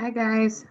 Hi, guys.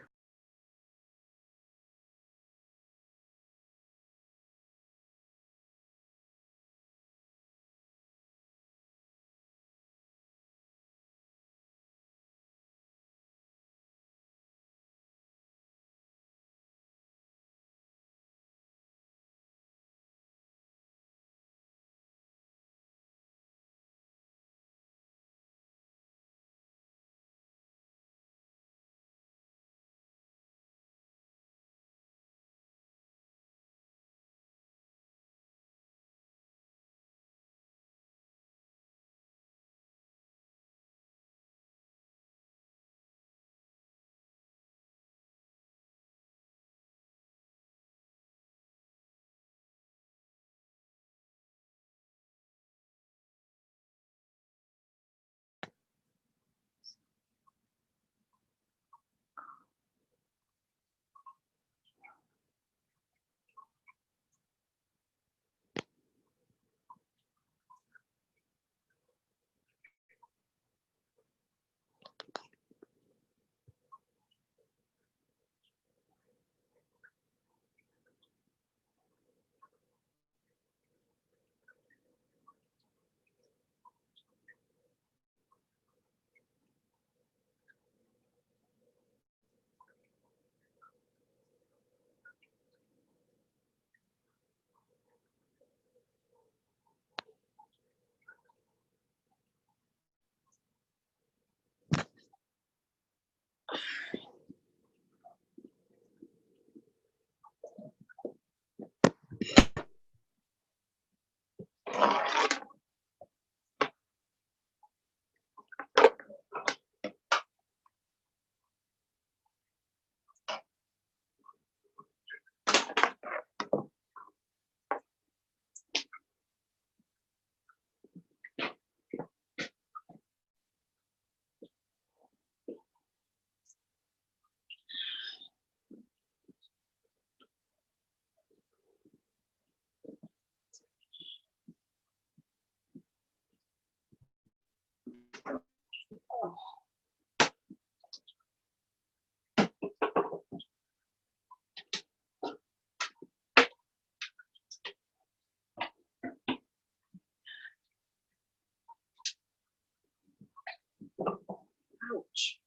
Ouch.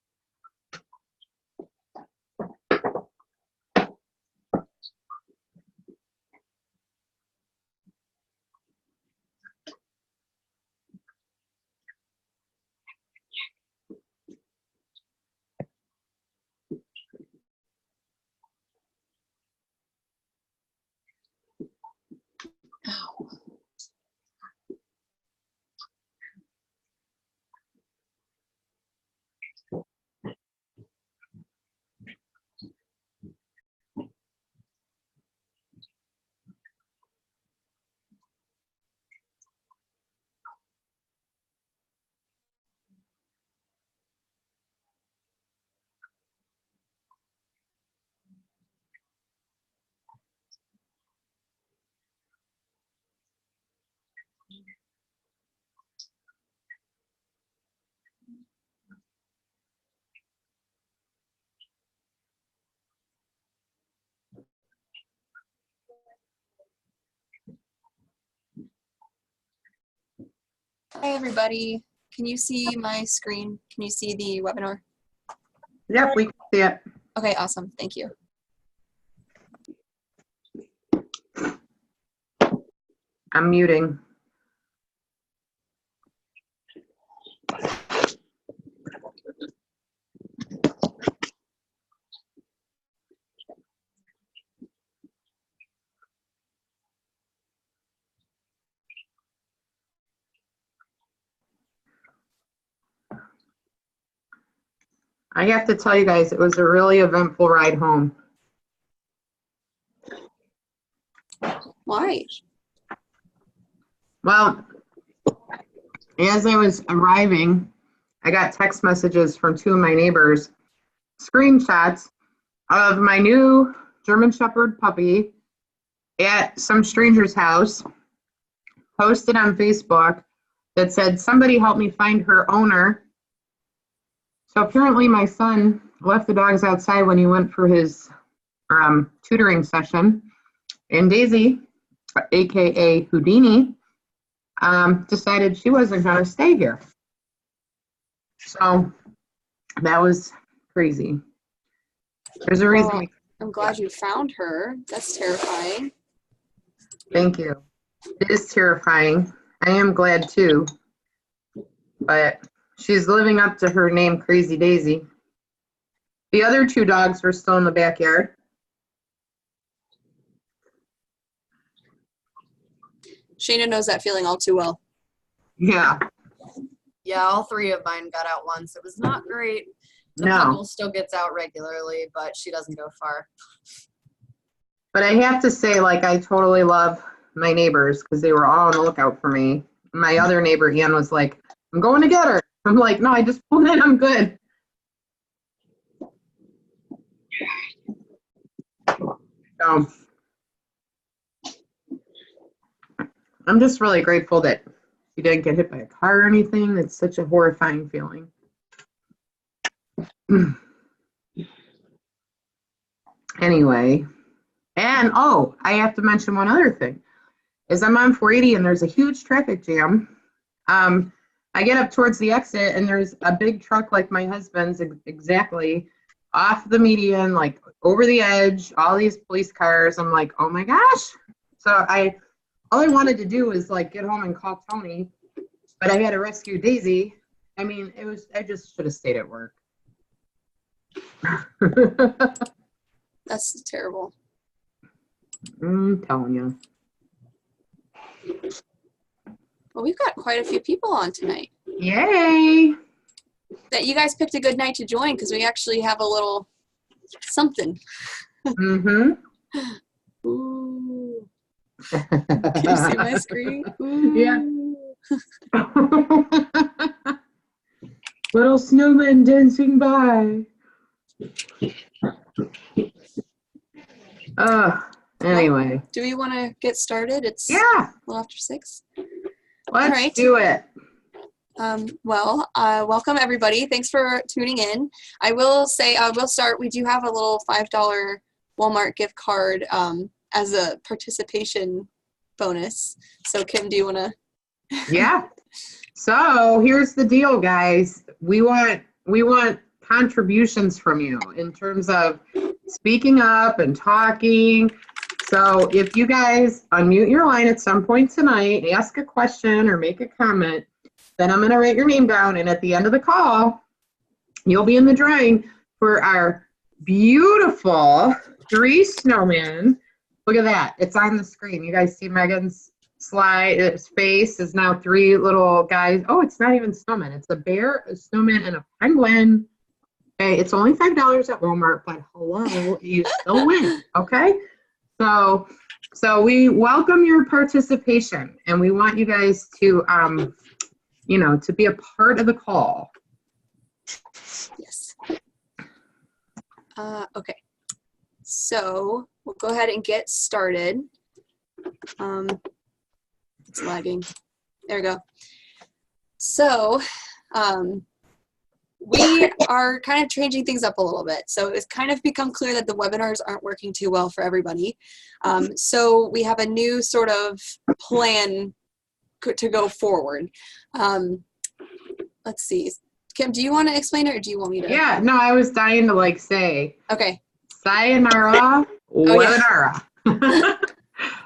Ow. Hi, everybody. Can you see my screen? Can you see the webinar? Yep, we can see it. Okay, awesome. Thank you. I'm muting. I have to tell you guys, it was a really eventful ride home. Why? Well, as I was arriving, I got text messages from two of my neighbors, screenshots of my new German Shepherd puppy at some stranger's house, posted on Facebook that said, somebody help me find her owner. So apparently my son left the dogs outside when he went for his tutoring session. And Daisy, aka Houdini, decided she wasn't going to stay here. So that was crazy. There's a reason. Well, I'm glad you found her. That's terrifying. Thank you. It is terrifying. I am glad too. But she's living up to her name, Crazy Daisy. The other two dogs were still in the backyard. Shayna knows that feeling all too well. Yeah. Yeah, all three of mine got out once. It was not great. The No. Puggle still gets out regularly, but she doesn't go far. But I have to say, like, I totally love my neighbors because they were all on the lookout for me. My other neighbor, Ian, was like, I'm going to get her. I'm like, no, I just pulled in. I'm good. So, I'm just really grateful that she didn't get hit by a car or anything. It's such a horrifying feeling. Anyway, and oh, I have to mention one other thing. Is I'm on 480 and there's a huge traffic jam. I get up towards the exit and there's a big truck like my husband's exactly off the median, like over the edge, all these police cars. I'm like, oh my gosh. So all I wanted to do was like get home and call Tony, but I had to rescue Daisy. I mean, I just should have stayed at work. That's terrible. I'm telling you. Well, we've got quite a few people on tonight. Yay! That you guys picked a good night to join because we actually have a little something. Mm-hmm. Ooh. Can you see my screen? Ooh. Yeah. Little snowman dancing by. Anyway. Do we want to get started? It's Yeah. a little after 6. Let's right. do it. Welcome everybody. Thanks for tuning in. I will start. We do have a little $5 Walmart gift card as a participation bonus. So Kim, do you want to? Yeah. So here's the deal, guys. We want contributions from you in terms of speaking up and talking. So if you guys unmute your line at some point tonight, ask a question or make a comment, then I'm going to write your name down. And at the end of the call, you'll be in the drawing for our beautiful 3 snowmen. Look at that. It's on the screen. You guys see Megan's slide? His face is now 3 little guys. Oh, it's not even snowmen. It's a bear, a snowman, and a penguin. Okay, it's only $5 at Walmart, but hello, you still win. Okay? So we welcome your participation, and we want you guys to, to be a part of the call. Yes. Okay. So we'll go ahead and get started. It's lagging. There we go. So we are kind of changing things up a little bit. So it's kind of become clear that the webinars aren't working too well for everybody. So we have a new sort of plan to go forward. Let's see. Kim, do you want to explain it or do you want me to? Yeah, no, I was dying to say. Okay. Sayonara, webinar.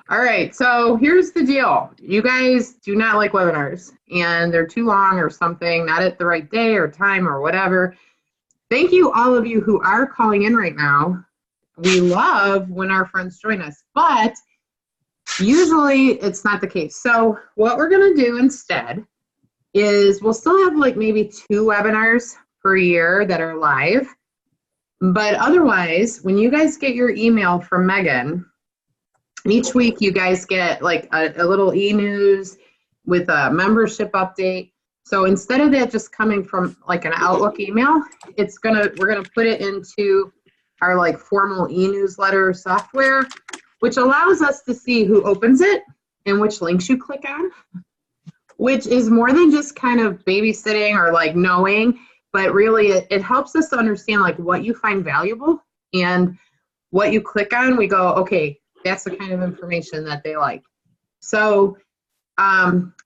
All right, so here's the deal. You guys do not like webinars, and they're too long or something, not at the right day or time or whatever. Thank you, all of you who are calling in right now. We love when our friends join us, but usually it's not the case. So what we're going to do instead is we'll still have maybe 2 webinars per year that are live. But otherwise, when you guys get your email from Megan, each week you guys get a little e-news with a membership update. So instead of that just coming from an Outlook email, we're gonna put it into our formal e-newsletter software, which allows us to see who opens it and which links you click on, which is more than just kind of babysitting or knowing. but really it helps us to understand like what you find valuable and what you click on. We go, okay, that's the kind of information that they like. So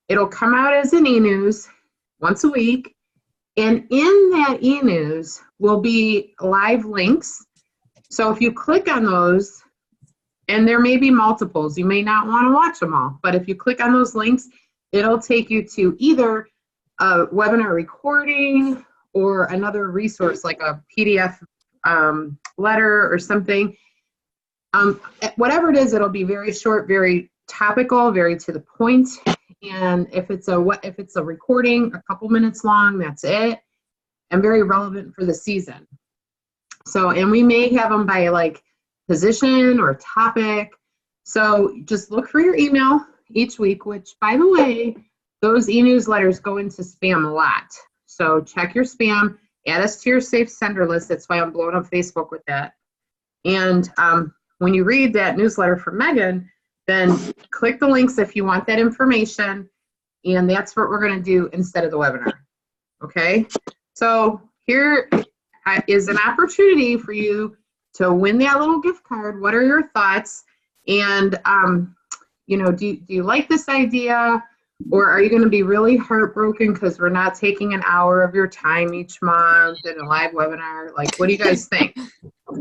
it'll come out as an e-news once a week. And in that e-news will be live links. So if you click on those, and there may be multiples, you may not want to watch them all, but if you click on those links, it'll take you to either a webinar recording or another resource like a PDF letter or something. Whatever it is, it'll be very short, very topical, very to the point. And if it's a recording, a couple minutes long, that's it, and very relevant for the season. So, and we may have them by like position or topic. So just look for your email each week, which by the way, those e-newsletters go into spam a lot. So check your spam, add us to your safe sender list. That's why I'm blowing up Facebook with that. And when you read that newsletter from Megan, then click the links if you want that information. And that's what we're going to do instead of the webinar. Okay. So here is an opportunity for you to win that little gift card. What are your thoughts? And, you know, do you like this idea? Or are you going to be really heartbroken because we're not taking an hour of your time each month in a live webinar? Like, what do you guys think?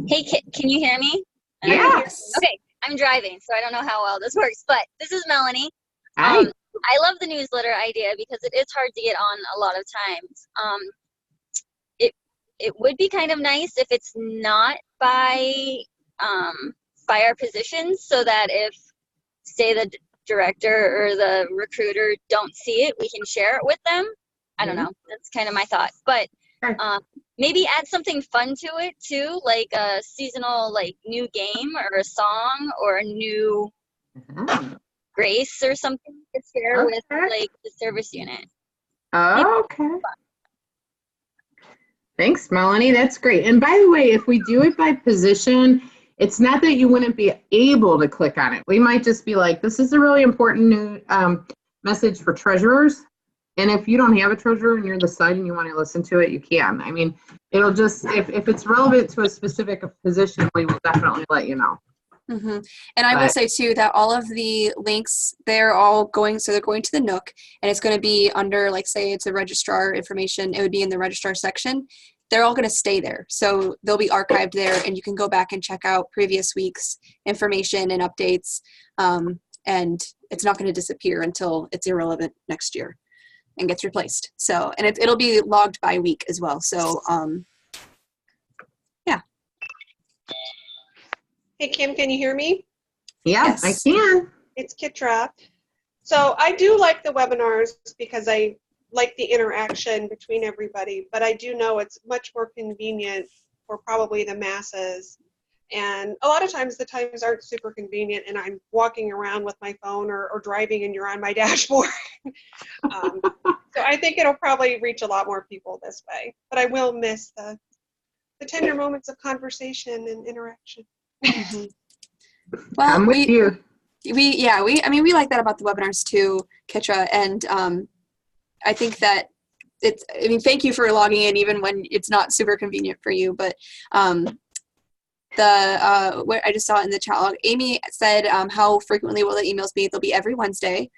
Hey, can you hear me? Yes. Okay, I'm driving, so I don't know how well this works, but this is Melanie. Hi. I love the newsletter idea because it is hard to get on a lot of times. It would be kind of nice if it's not by our positions, so that if, say, the director or the recruiter don't see it, we can share it with them. I don't know. That's kind of my thought. But maybe add something fun to it too, like a seasonal like new game or a song or a new grace or something to share with like the service unit. Okay. Thanks, Melanie. That's great. And by the way, if we do it by position, it's not that you wouldn't be able to click on it. We might just be like, this is a really important new message for treasurers. And if you don't have a treasurer and you're the site and you want to listen to it, you can. I mean, it'll just, if it's relevant to a specific position, we will definitely let you know. Mm-hmm. And I will say too that all of the links, they're all going, so they're going to the Nook, and it's going to be under, like, say it's a registrar information, it would be in the registrar section. They're all going to stay there. So they'll be archived there, and you can go back and check out previous week's information and updates. And it's not going to disappear until it's irrelevant next year and gets replaced. So, and it'll be logged by week as well. So, yeah. Hey, Kim, can you hear me? Yeah, Yes. I can. It's Kitra. So I do like the webinars because I like the interaction between everybody, but I do know it's much more convenient for probably the masses. And a lot of times the times aren't super convenient and I'm walking around with my phone or driving and you're on my dashboard. So I think it'll probably reach a lot more people this way, but I will miss the tender moments of conversation and interaction. Mm-hmm. Well, I'm with you. we like that about the webinars too, Kitra. And I think that thank you for logging in even when it's not super convenient for you. But what I just saw in the chat log, Amy said, how frequently will the emails be? They'll be every Wednesday.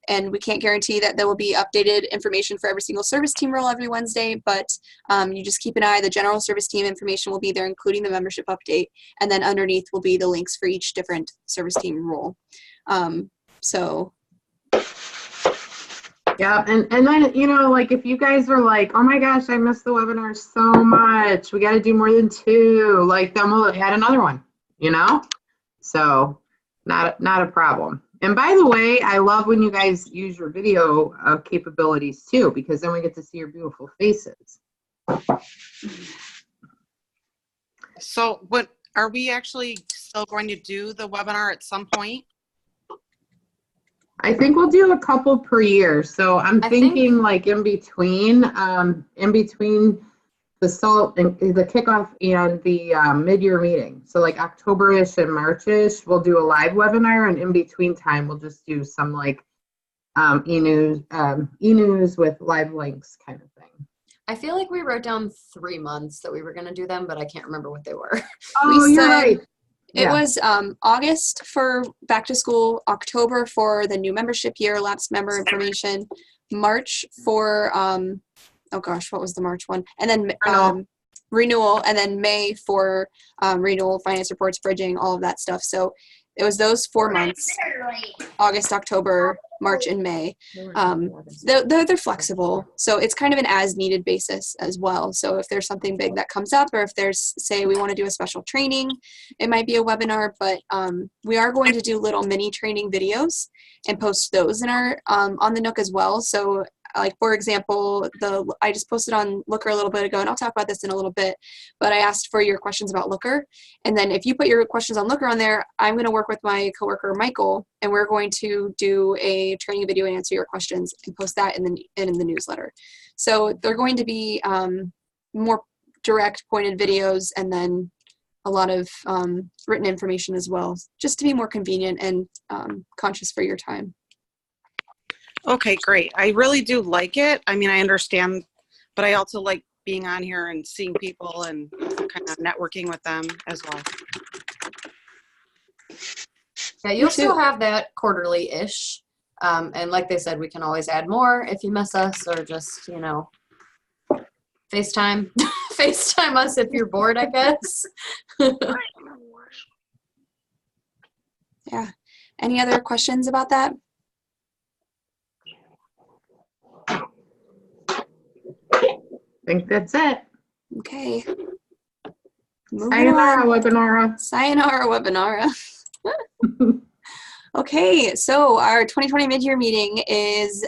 And we can't guarantee that there will be updated information for every single service team role every Wednesday, but you just keep an eye. The general service team information will be there, including the membership update. And then underneath will be the links for each different service team role. Yeah, and then, you know, like if you guys are like, oh my gosh, I missed the webinar so much, we got to do more than 2, like then we'll add another one, you know? So not a problem. And by the way, I love when you guys use your video capabilities too, because then we get to see your beautiful faces. So what are we actually still going to do the webinar at some point? I think we'll do a couple per year. So I'm thinking like in between the SALT and the kickoff and the mid-year meeting. So like October-ish and March-ish, we'll do a live webinar, and in between time, we'll just do some like e-news with live links kind of thing. I feel like we wrote down 3 months that we were going to do them, but I can't remember what they were. Oh, We you're said- right. It Yeah. was August for back to school, October for the new membership year, lapsed member information, March for oh gosh, what was the March one? And then Renewal. renewal, and then May for renewal, finance reports, bridging, all of that stuff. So it was those 4 months: August, October, March, and May. They're flexible, so it's kind of an as-needed basis as well. So if there's something big that comes up, or if there's, say, we want to do a special training, it might be a webinar. But we are going to do little mini training videos and post those in our on the Nook as well. So like, for example, I just posted on Looker a little bit ago, and I'll talk about this in a little bit, but I asked for your questions about Looker. And then if you put your questions on Looker on there, I'm going to work with my coworker, Michael, and we're going to do a training video and answer your questions and post that in the newsletter. So they're going to be more direct pointed videos, and then a lot of written information as well, just to be more convenient and conscious for your time. Okay, great. I really do like it. I mean, I understand, but I also like being on here and seeing people and kind of networking with them as well. Yeah, you'll Me too. still have that quarterly-ish. And like they said, we can always add more if you miss us, or just, you know, FaceTime. FaceTime us if you're bored, I guess. Yeah. Any other questions about that? I think that's it. Okay. Moving Sayonara, on. webinar. Sayonara webinara. Okay, so our 2020 mid-year meeting is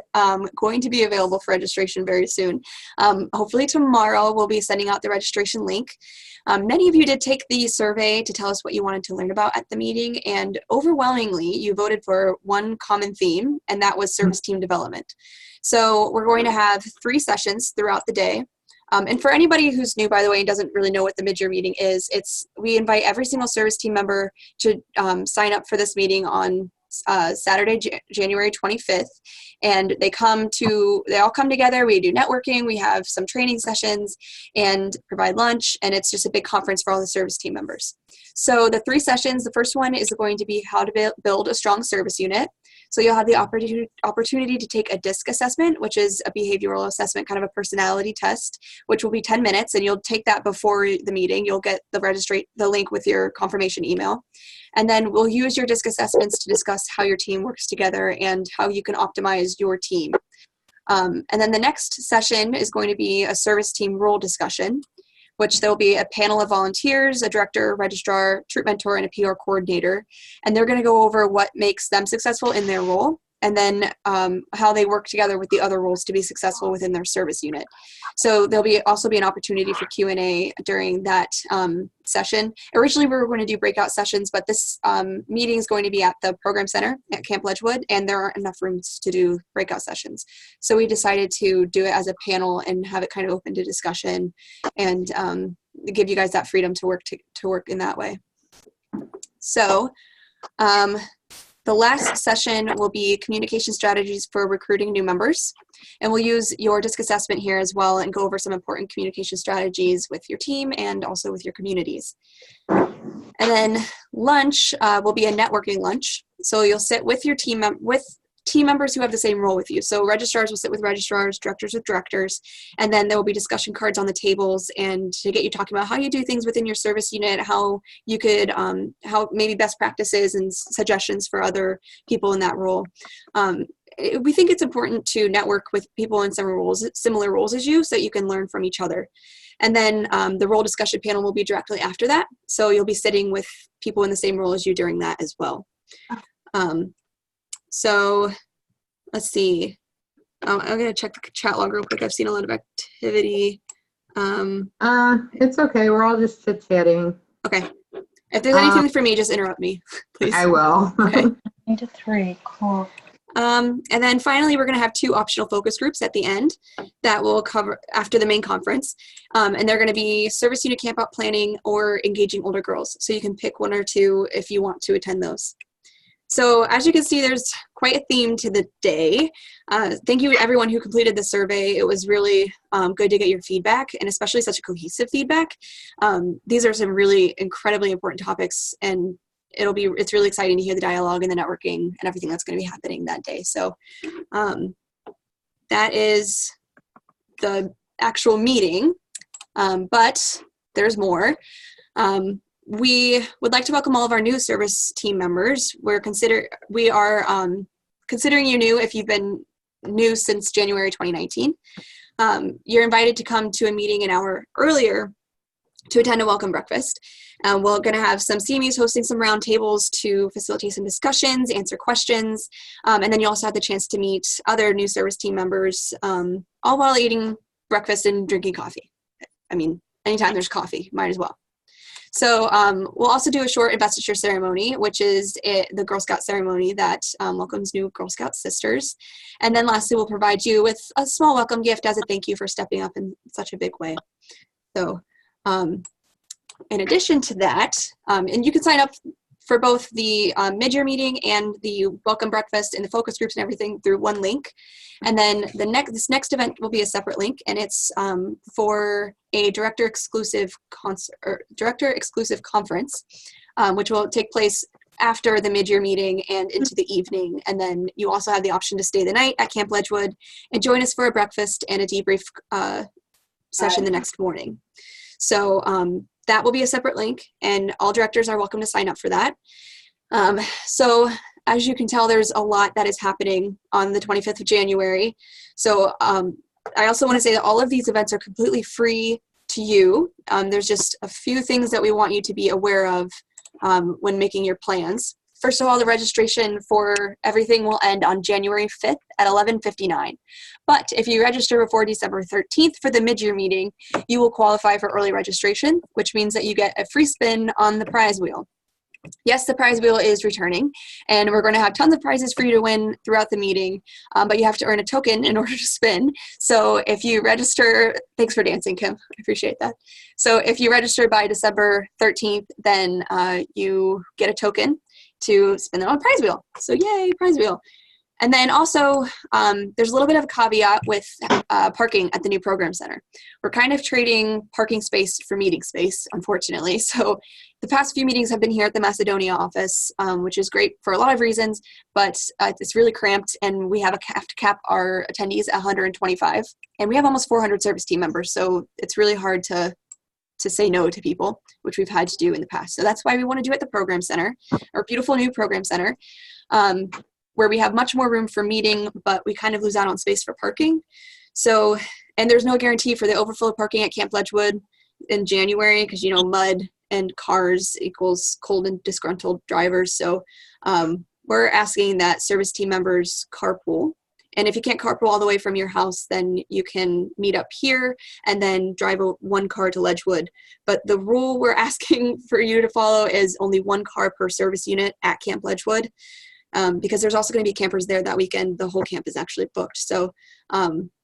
going to be available for registration very soon. Hopefully tomorrow we'll be sending out the registration link. Many of you did take the survey to tell us what you wanted to learn about at the meeting, and overwhelmingly you voted for one common theme, and that was service team development. So we're going to have 3 sessions throughout the day. And for anybody who's new, by the way, and doesn't really know what the mid-year meeting is, we invite every single service team member to sign up for this meeting on Saturday, January 25th. And they all come together, we do networking, we have some training sessions, and provide lunch, and it's just a big conference for all the service team members. So the 3 sessions, the first one is going to be how to build a strong service unit. So you'll have the opportunity to take a DISC assessment, which is a behavioral assessment, kind of a personality test, which will be 10 minutes, and you'll take that before the meeting. You'll get the link with your confirmation email. And then we'll use your DISC assessments to discuss how your team works together and how you can optimize your team. And then the next session is going to be a service team role discussion, which there'll be a panel of volunteers, a director, registrar, troop mentor, and a PR coordinator. And they're going to go over what makes them successful in their role, and then how they work together with the other roles to be successful within their service unit. So there'll also be an opportunity for Q&A during that session. Originally, we were going to do breakout sessions, but this meeting is going to be at the program center at Camp Ledgewood, and there aren't enough rooms to do breakout sessions. So we decided to do it as a panel and have it kind of open to discussion, and give you guys that freedom to work in that way. So the last session will be communication strategies for recruiting new members. And we'll use your DISC assessment here as well and go over some important communication strategies with your team and also with your communities. And then lunch will be a networking lunch. So you'll sit with your team members who have the same role with you. So registrars will sit with registrars, directors with directors, and then there will be discussion cards on the tables and to get you talking about how you do things within your service unit, how you could, how maybe best practices and suggestions for other people in that role. We think it's important to network with people in similar roles as you so that you can learn from each other. And then the role discussion panel will be directly after that. So you'll be sitting with people in the same role as you during that as well. So let's see. I'm going to check the chat log real quick. I've seen a lot of activity. It's okay. We're all just chit-chatting. Okay. If there's anything for me, just interrupt me, please. I will. Okay. 9 to 3, cool. And then finally, we're going to have 2 optional focus groups at the end that will cover after the main conference. And they're going to be service unit camp out planning or engaging older girls. So you can pick 1 or 2 if you want to attend those. So as you can see, there's quite a theme to the day. Thank you to everyone who completed the survey. It was really good to get your feedback, and especially such a cohesive feedback. These are some really incredibly important topics, and it's really exciting to hear the dialogue and the networking and everything that's going to be happening that day. So that is the actual meeting, but there's more. We would like to welcome all of our new service team members. We are considering you new if you've been new since January 2019. You're invited to come to a meeting an hour earlier to attend a welcome breakfast. We're going to have some CMUs hosting some roundtables to facilitate some discussions, answer questions, and then you also have the chance to meet other new service team members, all while eating breakfast and drinking coffee. I mean, anytime there's coffee, might as well. So we'll also do a short investiture ceremony, which is the Girl Scout ceremony that welcomes new Girl Scout sisters. And then lastly, we'll provide you with a small welcome gift as a thank you for stepping up in such a big way. So in addition to that, and you can sign up for both the mid-year meeting and the welcome breakfast and the focus groups and everything through one link. And then this next event will be a separate link, and it's for a director exclusive conference, which will take place after the mid-year meeting and into the evening. And then you also have the option to stay the night at Camp Ledgewood and join us for a breakfast and a debrief session the next morning. So that will be a separate link, and all directors are welcome to sign up for that. So as you can tell, there's a lot that is happening on the 25th of January. So I also want to say that all of these events are completely free to you. There's just a few things that we want you to be aware of when making your plans. First of all, the registration for everything will end on January 5th at 11:59. But if you register before December 13th for the mid-year meeting, you will qualify for early registration, which means that you get a free spin on the prize wheel. Yes, the prize wheel is returning, and we're going to have tons of prizes for you to win throughout the meeting, but you have to earn a token in order to spin. So if you register, thanks for dancing, Kim, I appreciate that. So if you register by December 13th, then you get a token to spin it on prize wheel. So yay, prize wheel. And then also, there's a little bit of a caveat with parking at the new program center. We're kind of trading parking space for meeting space, unfortunately. So the past few meetings have been here at the Macedonia office, which is great for a lot of reasons, but it's really cramped, and we have to cap our attendees at 125. And we have almost 400 service team members, so it's really hard to say no to people, which we've had to do in the past. So that's why we want to do it at the program center, our beautiful new program center, where we have much more room for meeting, but we kind of lose out on space for parking. So, and there's no guarantee for the overflow parking at Camp Ledgewood in January, because, you know, mud and cars equals cold and disgruntled drivers. So we're asking that service team members carpool. And if you can't carpool all the way from your house, then you can meet up here and then drive one car to Ledgewood. But the rule we're asking for you to follow is only one car per service unit at Camp Ledgewood, because there's also going to be campers there that weekend. The whole camp is actually booked. So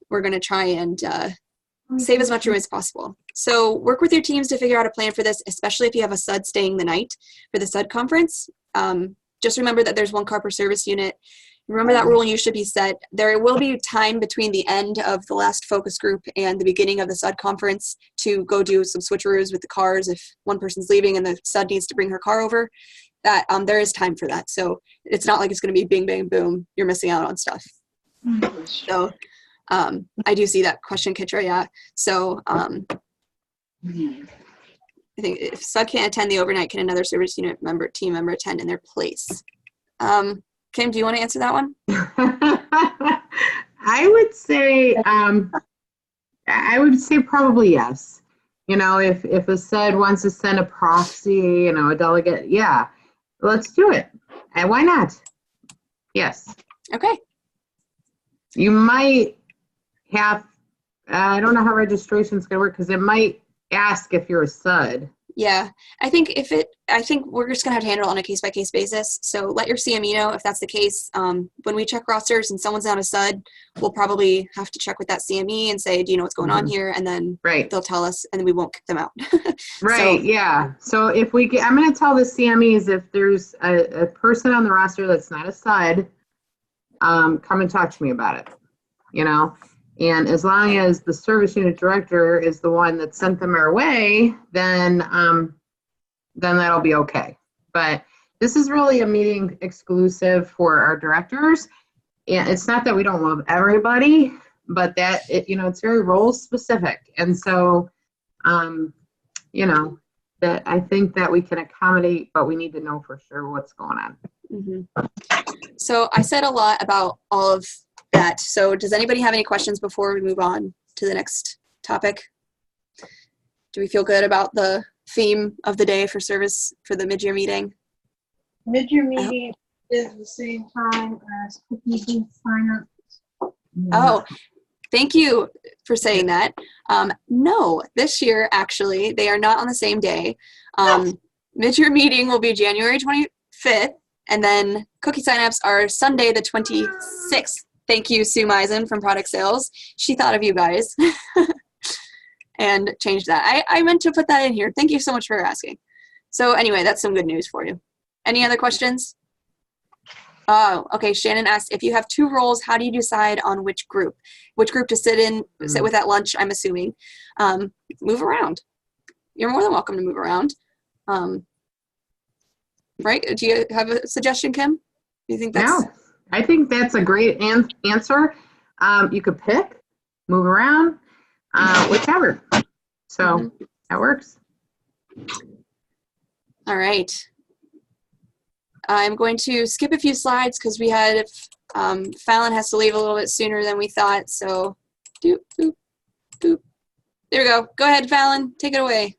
we're going to try and save as much room as possible. So work with your teams to figure out a plan for this, especially if you have a SUD staying the night for the SUD conference. Just remember that there's one car per service unit. Remember that rule, and you should be set. There will be time between the end of the last focus group and the beginning of the SUD conference to go do some switcheroos with the cars if one person's leaving and the SUD needs to bring her car over. That there is time for that. So it's not like it's going to be bing, bang, boom. You're missing out on stuff. So I do see that question, Kitra. Yeah. So I think if SUD can't attend the overnight, can another service unit team member attend in their place? Kim, do you want to answer that one? I would say probably yes. You know, if a SUD wants to send a proxy, you know, a delegate, yeah, let's do it. And why not? Yes. Okay. You might have, I don't know how registration is going to work, because it might ask if you're a SUD. Yeah, I think we're just gonna have to handle it on a case by case basis. So let your CME know if that's the case. When we check rosters and someone's not a stud, we'll probably have to check with that CME and say, do you know what's going on here? And then Right. they'll tell us, and then we won't kick them out. Right, yeah. So if we get, I'm going to tell the CMEs if there's a person on the roster that's not a stud, come and talk to me about it, you know? And as long as the service unit director is the one that sent them our way, then that'll be okay. But this is really a meeting exclusive for our directors. And it's not that we don't love everybody, but that, it's very role specific. And so, that I think that we can accommodate, but we need to know for sure what's going on. So I said a lot about all of that. So does anybody have any questions before we move on to the next topic? Do we feel good about the theme of the day for service for the mid-year meeting? Mid-year meeting is the same time as cookie booth sign-up. Oh, thank you for saying that. No, this year, actually, they are not on the same day. Mid-year meeting will be January 25th, and then cookie signups are Sunday the 26th. Thank you, Sue Meisen from Product Sales. She thought of you guys and changed that. I meant to put that in here. Thank you so much for asking. So anyway, that's some good news for you. Any other questions? Oh, okay. Shannon asked, if you have 2 roles, how do you decide on which group to sit with at lunch, I'm assuming. Move around. You're more than welcome to move around. Right? Do you have a suggestion, Kim? Do you think that's... No, I think that's a great answer. You could pick, move around, whichever. So that works. All right. I'm going to skip a few slides because we had Fallon has to leave a little bit sooner than we thought. So, doop, doop, doop. There we go. Go ahead, Fallon. Take it away.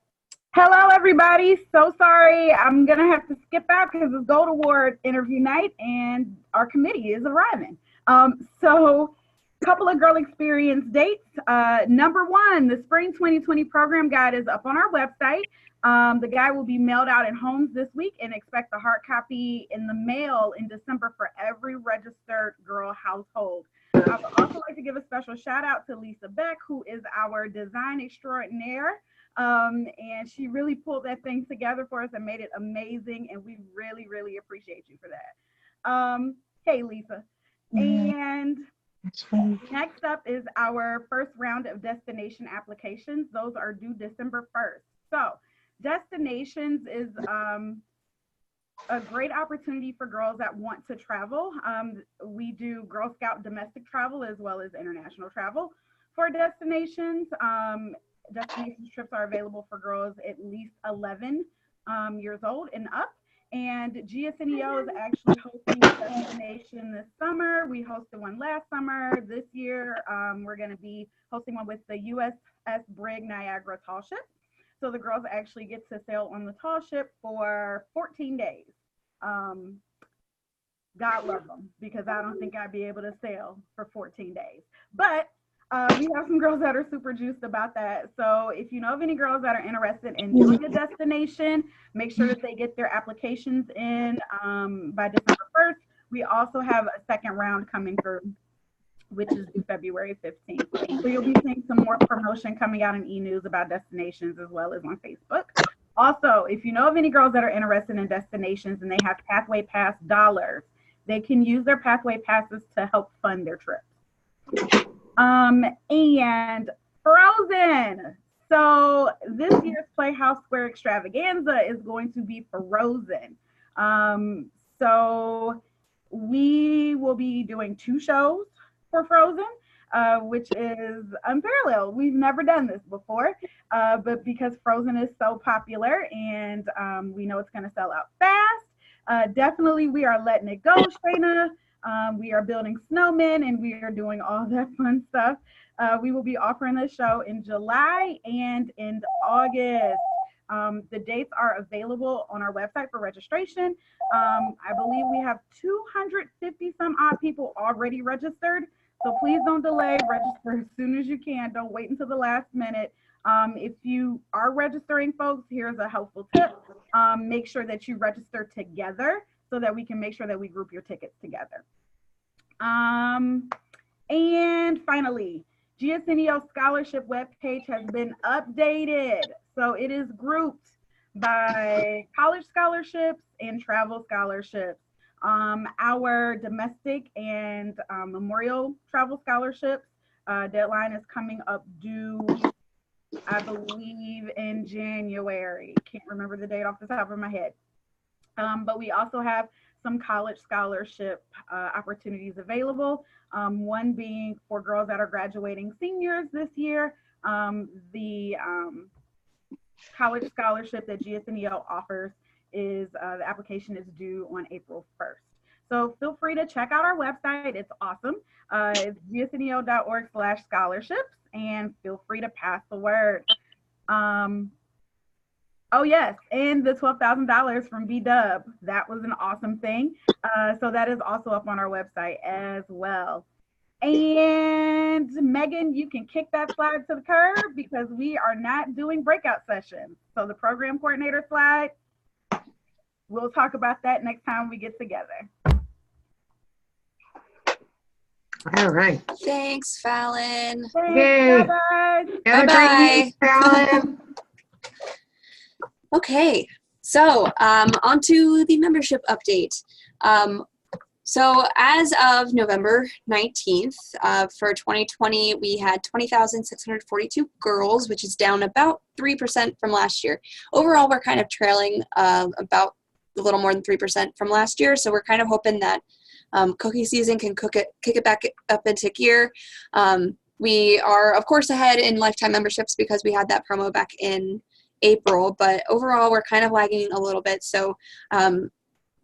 Hello, everybody. So sorry. I'm going to have to skip out because it's Gold Award interview night and our committee is arriving. So a couple of Girl Experience dates. Number 1, the Spring 2020 program guide is up on our website. The guide will be mailed out in homes this week, and expect the hard copy in the mail in December for every registered girl household. I would also like to give a special shout out to Lisa Beck, who is our design extraordinaire. And she really pulled that thing together for us and made it amazing. And we really, really appreciate you for that. Hey, Lisa. And next up is our first round of destination applications. Those are due December 1st. So destinations is a great opportunity for girls that want to travel. We do Girl Scout domestic travel as well as international travel for destinations. Destination trips are available for girls at least 11 years old and up. And GSNEO is actually hosting a destination this summer. We hosted one last summer. This year, we're going to be hosting one with the USS Brig Niagara tall ship. So the girls actually get to sail on the tall ship for 14 days. God love them, because I don't think I'd be able to sail for 14 days. But we have some girls that are super juiced about that. So if you know of any girls that are interested in doing a destination, make sure that they get their applications in by December 1st. We also have a second round coming through, which is due February 15th. So you'll be seeing some more promotion coming out in e-news about destinations as well as on Facebook. Also, if you know of any girls that are interested in destinations and they have Pathway Pass dollars, they can use their Pathway Passes to help fund their trips. And Frozen. So this year's Playhouse Square Extravaganza is going to be Frozen. So we will be doing 2 shows for Frozen, which is unparalleled. We've never done this before, but because Frozen is so popular and we know it's going to sell out fast, definitely we are letting it go, Shayna. We are building snowmen and we are doing all that fun stuff. We will be offering this show in July and in August. The dates are available on our website for registration. I believe we have 250 some odd people already registered. So please don't delay, register as soon as you can. Don't wait until the last minute. If you are registering folks, here's a helpful tip. Make sure that you register together so that we can make sure that we group your tickets together. And finally, GSNEO scholarship webpage has been updated. So it is grouped by college scholarships and travel scholarships. Our domestic and memorial travel scholarships deadline is coming up due, I believe, in January. Can't remember the date off the top of my head. But we also have some college scholarship opportunities available. One being for girls that are graduating seniors this year. The college scholarship that GSNEO offers is the application is due on April 1st. So feel free to check out our website. It's awesome. It's gsneo.org/scholarships, and feel free to pass the word. Oh yes, and the $12,000 from B-Dub. That was an awesome thing. So that is also up on our website as well. And Megan, you can kick that slide to the curb because we are not doing breakout sessions. So the program coordinator slide, we'll talk about that next time we get together. All right. Thanks, Fallon. Yay. Bye-bye. Have a great week, Fallon. Okay, so on to the membership update. So as of November 19th, for 2020, we had 20,642 girls, which is down about 3% from last year. Overall, we're kind of trailing about a little more than 3% from last year. So we're kind of hoping that cookie season can kick it back up into gear. We are, of course, ahead in lifetime memberships because we had that promo back in April, but overall, we're kind of lagging a little bit. So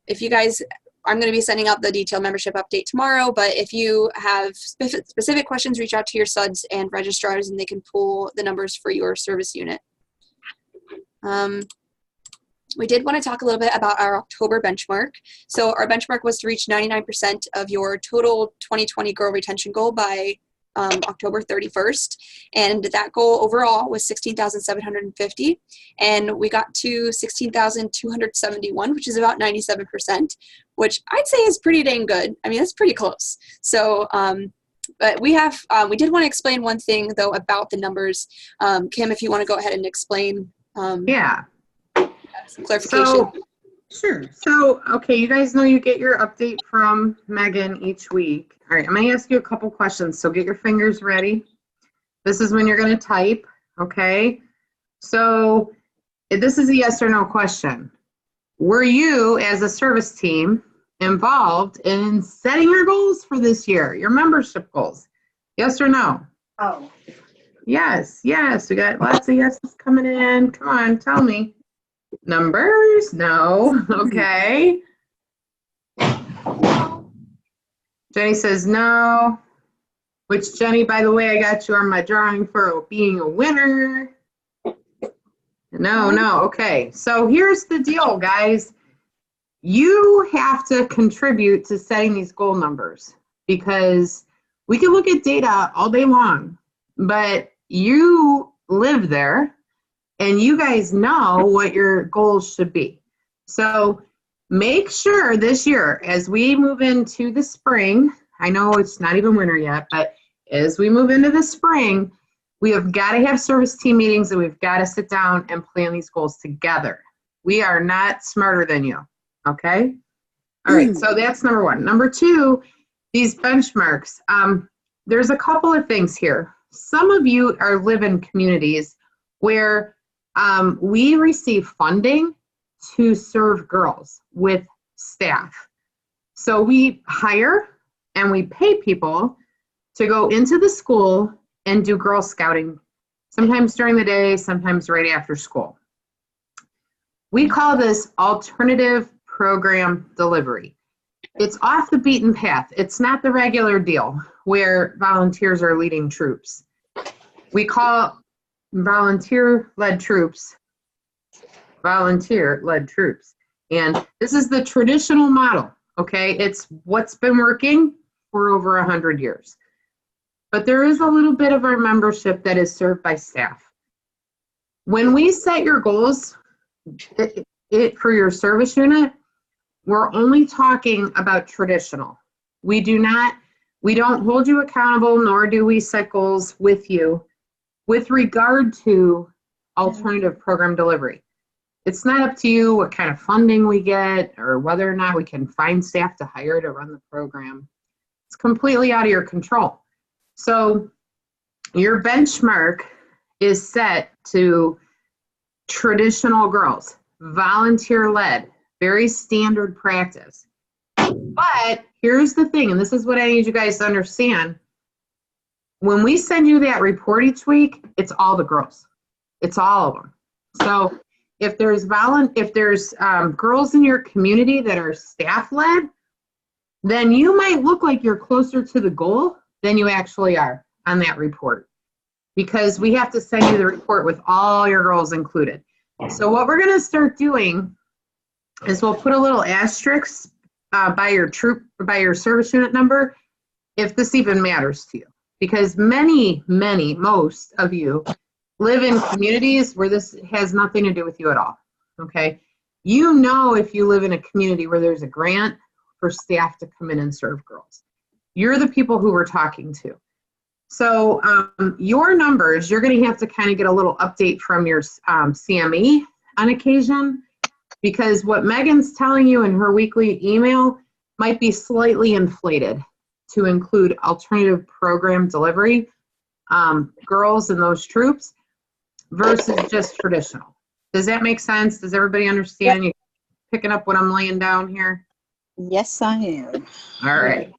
if you guys, I'm going to be sending out the detailed membership update tomorrow, but if you have specific questions, reach out to your SUDS and registrars and they can pull the numbers for your service unit. We did want to talk a little bit about our October benchmark. So our benchmark was to reach 99% of your total 2020 girl retention goal by October 31st. And that goal overall was 16,750. And we got to 16,271, which is about 97%, which I'd say is pretty dang good. I mean, that's pretty close. So, but we did want to explain one thing though about the numbers. Kim, if you want to go ahead and explain. Yeah. Some clarification. So, sure. So, okay, you guys know you get your update from Megan each week. All right, I'm going to ask you a couple questions, so get your fingers ready. This is when you're going to type, okay? So, this is a yes or no question. Were you, as a service team, involved in setting your goals for this year, your membership goals? Yes or no? Oh. Yes, yes. We got lots of yeses coming in. Come on, tell me. Numbers? No. Okay. Jenny says no. Which, Jenny, by the way, I got you on my drawing for being a winner. No. Okay. So here's the deal, guys. You have to contribute to setting these goal numbers because we can look at data all day long, but you live there. And you guys know what your goals should be. So make sure this year, as we move into the spring, I know it's not even winter yet, but as we move into the spring, we have got to have service team meetings and we've got to sit down and plan these goals together. We are not smarter than you, okay? All right, so that's number one. Number two, these benchmarks. There's a couple of things here. Some of you live in communities where we receive funding to serve girls with staff. So we hire and we pay people to go into the school and do Girl Scouting, sometimes during the day, sometimes right after school. We call this alternative program delivery. It's off the beaten path. It's not the regular deal where volunteers are leading troops. We call volunteer-led troops. And this is the traditional model, okay? It's what's been working for over 100 years. But there is a little bit of our membership that is served by staff. When we set your goals for your service unit, we're only talking about traditional. We don't hold you accountable, nor do we set goals with you with regard to alternative program delivery. It's not up to you what kind of funding we get or whether or not we can find staff to hire to run the program. It's completely out of your control. So your benchmark is set to traditional girls, volunteer-led, very standard practice. But here's the thing, and this is what I need you guys to understand. When we send you that report each week, it's all the girls. It's all of them. So if there's girls in your community that are staff-led, then you might look like you're closer to the goal than you actually are on that report, because we have to send you the report with all your girls included. So what we're going to start doing is we'll put a little asterisk by your service unit number, if this even matters to you, because most of you live in communities where this has nothing to do with you at all. Okay, you know, if you live in a community where there's a grant for staff to come in and serve girls, you're the people who we're talking to. So your numbers, you're going to have to kind of get a little update from your CME on occasion, because what Megan's telling you in her weekly email might be slightly inflated to include alternative program delivery, girls in those troops, versus just traditional. Does that make sense? Does everybody understand? You picking up what I'm laying down here? Yes, I am. All right.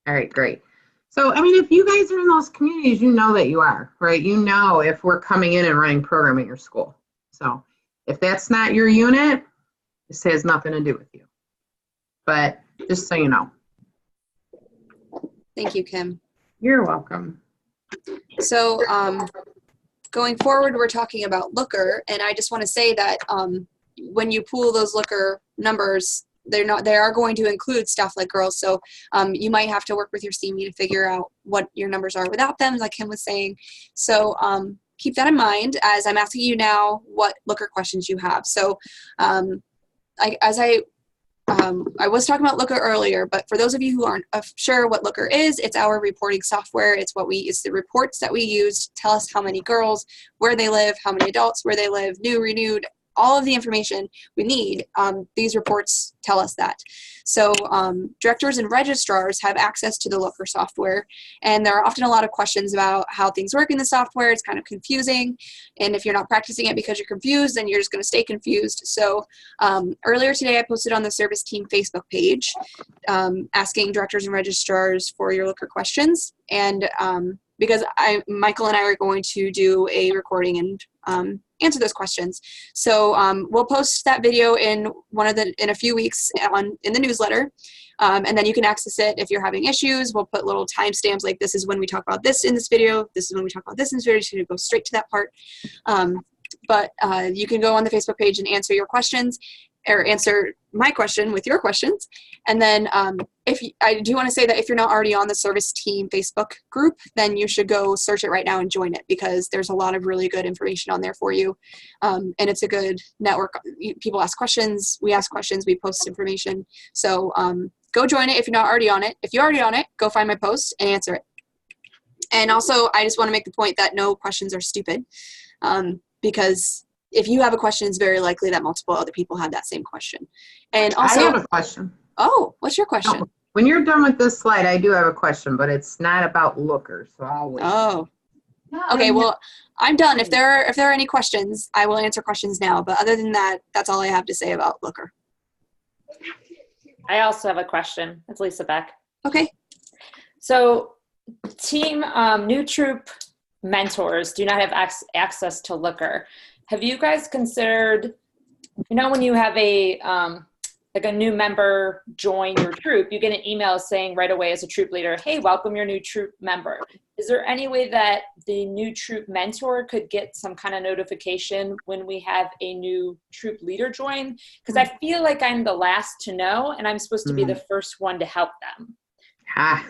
All right, great. So, I mean, if you guys are in those communities, you know that you are, right? You know if we're coming in and running program at your school. So if that's not your unit, this has nothing to do with you. But just so you know. Thank you, Kim. You're welcome. So going forward, we're talking about Looker, and I just want to say that when you pool those Looker numbers, they are going to include stuff like girls. So you might have to work with your CME to figure out what your numbers are without them, like Kim was saying. So keep that in mind as I'm asking you now what Looker questions you have. So I was talking about Looker earlier, but for those of you who aren't sure what Looker is, it's our reporting software. It's the reports that we use to tell us how many girls, where they live, how many adults, where they live, new, renewed, all of the information we need. These reports tell us that. So directors and registrars have access to the Looker software, and there are often a lot of questions about how things work in the software. It's kind of confusing, and if you're not practicing it because you're confused, then you're just going to stay confused. So earlier today, I posted on the service team Facebook page asking directors and registrars for your Looker questions, and because Michael and I are going to do a recording and answer those questions. So we'll post that video in a few weeks in the newsletter, and then you can access it if you're having issues. We'll put little timestamps like this is when we talk about this in this video. This is when we talk about this in this video. So you go straight to that part. But you can go on the Facebook page and answer your questions, or answer my question with your questions. And then I do want to say that if you're not already on the service team Facebook group, then you should go search it right now and join it, because there's a lot of really good information on there for you. And it's a good network. People ask questions, we ask questions, we post information. So go join it if you're not already on it. If you're already on it, go find my post and answer it. And also, I just want to make the point that no questions are stupid, because if you have a question, it's very likely that multiple other people have that same question. And also, I have a question. Oh, what's your question? No, when you're done with this slide, I do have a question, but it's not about Looker, so I'll wait. Oh, okay. Well, I'm done. If there are any questions, I will answer questions now. But other than that, that's all I have to say about Looker. I also have a question. It's Lisa Beck. Okay. So team new troop mentors do not have access to Looker. Have you guys considered, when you have a new member join your troop, you get an email saying right away as a troop leader, hey, welcome your new troop member. Is there any way that the new troop mentor could get some kind of notification when we have a new troop leader join? Because I feel like I'm the last to know, and I'm supposed to be the first one to help them. I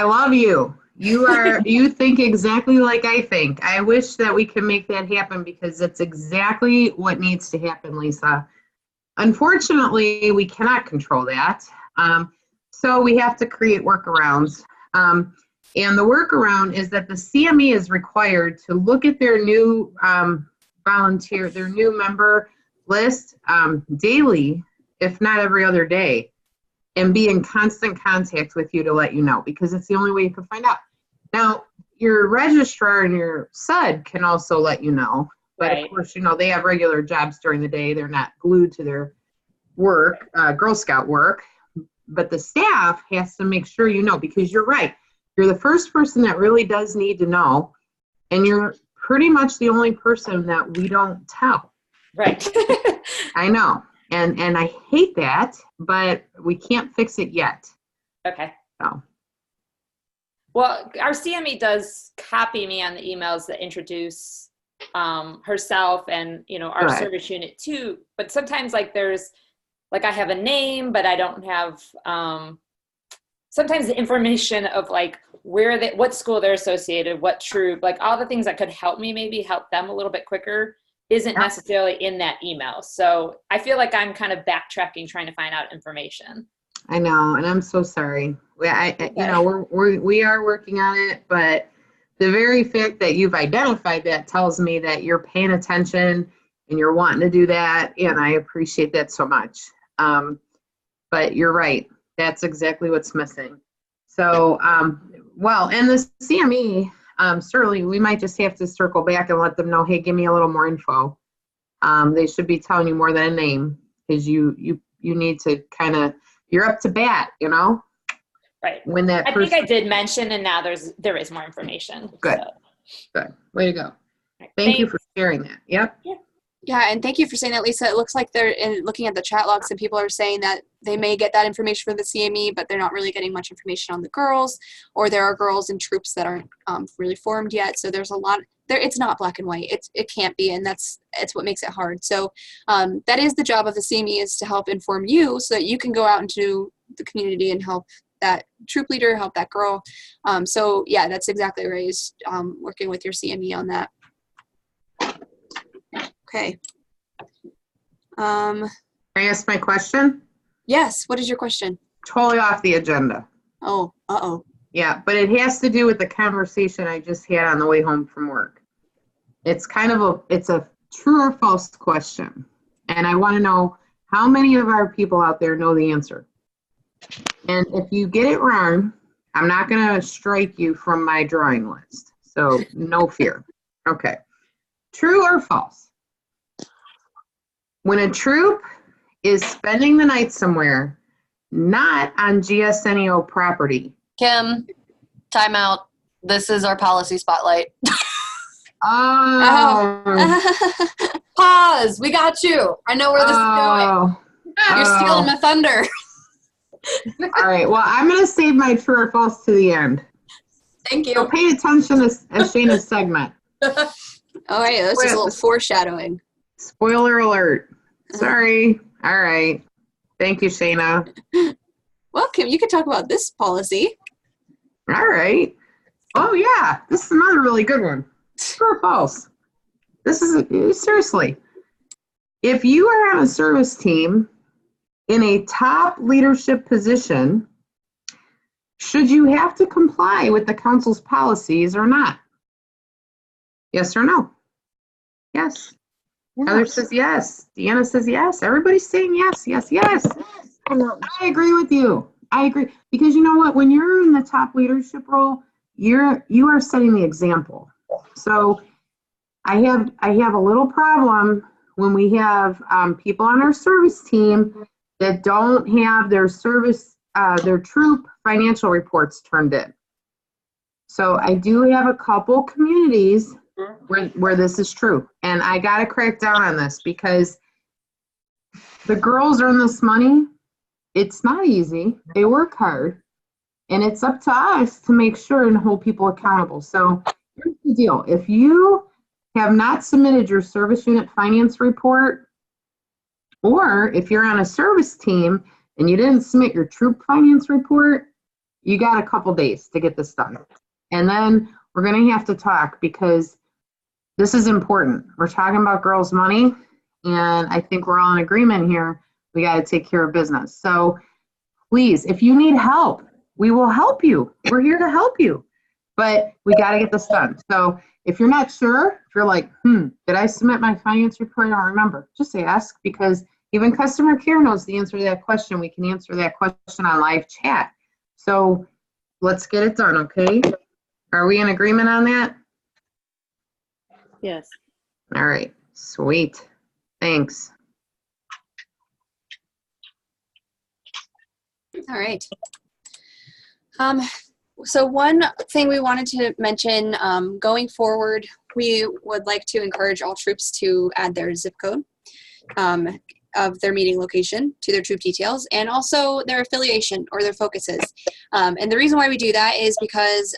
love you. You think exactly like I think. I wish that we could make that happen because that's exactly what needs to happen, Lisa. Unfortunately, we cannot control that. So we have to create workarounds. And the workaround is that the CME is required to look at their new their new member list daily, if not every other day, and be in constant contact with you to let you know, because it's the only way you can find out. Now, your registrar and your SUD can also let you know, but Right. of course, they have regular jobs during the day. They're not glued to their work, Girl Scout work, but the staff has to make sure you know, because you're right. You're the first person that really does need to know, and you're pretty much the only person that we don't tell. Right. I know, and I hate that, but we can't fix it yet. Okay. So. Well, our CME does copy me on the emails that introduce herself and, our Good. service unit too. But sometimes I have a name, but I don't have, sometimes the information of what school they're associated, what troop, all the things that could help me maybe help them a little bit quicker isn't Yeah. necessarily in that email. So I feel like I'm kind of backtracking, trying to find out information. I know, and I'm so sorry. We are working on it, but the very fact that you've identified that tells me that you're paying attention and you're wanting to do that, and I appreciate that so much. But you're right. That's exactly what's missing. So, and the CME, certainly we might just have to circle back and let them know, hey, give me a little more info. They should be telling you more than a name, because you need to you're up to bat, Right. when that I think I did mention, and now there is more information. Good. So. Good. Way to go. Right. Thank you for sharing that. Yep. Yeah, and thank you for saying that, Lisa. It looks like looking at the chat logs, and people are saying that they may get that information from the CME, but they're not really getting much information on the girls, or there are girls in troops that aren't really formed yet. So there's a lot there. It's not black and white. It can't be, and it's what makes it hard. So that is the job of the CME, is to help inform you so that you can go out into the community and help that troop leader, help that girl. So yeah, that's exactly right. Is working with your CME on that. Okay. Can I ask my question? Yes. What is your question? Totally off the agenda. Oh, uh-oh. Yeah, but it has to do with the conversation I just had on the way home from work. It's it's a true or false question. And I want to know how many of our people out there know the answer. And if you get it wrong, I'm not going to strike you from my drawing list. So no fear. Okay. True or false? When a troop is spending the night somewhere, not on GSNEO property. Kim, time out. This is our policy spotlight. Oh. Pause. We got you. I know where this is going. You're stealing my thunder. All right. Well, I'm going to save my true or false to the end. Thank So you. pay attention to Shayna's segment. All right, that's just a little foreshadowing. Spoiler alert. Sorry. All right. Thank you, Shayna. Well, Kim, you could talk about this policy. All right. Oh, yeah. This is another really good one. True or false? This is, seriously. If you are on a service team in a top leadership position, should you have to comply with the council's policies or not? Yes or no? Yes. Heather says yes. Deanna says yes. Everybody's saying yes, yes, yes. I agree with you. I agree. Because you know what? When you're in the top leadership role, you are setting the example. So I have a little problem when we have people on our service team that don't have their their troop financial reports turned in. So I do have a couple communities where this is true. And I got to crack down on this because the girls earn this money. It's not easy. They work hard. And it's up to us to make sure and hold people accountable. So here's the deal. If you have not submitted your service unit finance report, or if you're on a service team and you didn't submit your troop finance report, you got a couple days to get this done. And then we're going to have to talk because this is important. We're talking about girls' money, and I think we're all in agreement here. We got to take care of business. So please, if you need help, we will help you. We're here to help you, but we got to get this done. So if you're not sure, if you're like, did I submit my finance report? I don't remember. Just ask, because even customer care knows the answer to that question. We can answer that question on live chat. So let's get it done, okay? Are we in agreement on that? Yes. All right, sweet. Thanks. All right. So one thing we wanted to mention, going forward, we would like to encourage all troops to add their zip code of their meeting location to their troop details, and also their affiliation or their focuses. And the reason why we do that is because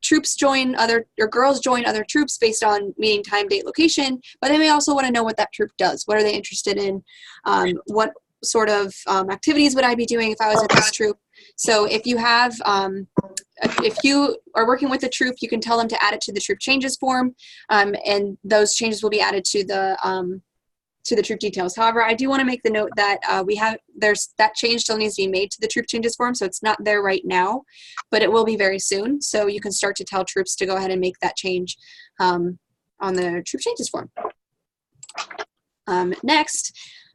troops join other, or girls join other troops based on meeting time, date, location, but they may also want to know what that troop does. What are they interested in? What sort of activities would I be doing if I was at this troop? So if you have, if you are working with a troop, you can tell them to add it to the troop changes form, and those changes will be added to the troop details. However, I do want to make the note that there's that change still needs to be made to the troop changes form, so it's not there right now, but it will be very soon. So you can start to tell troops to go ahead and make that change on the troop changes form. Next,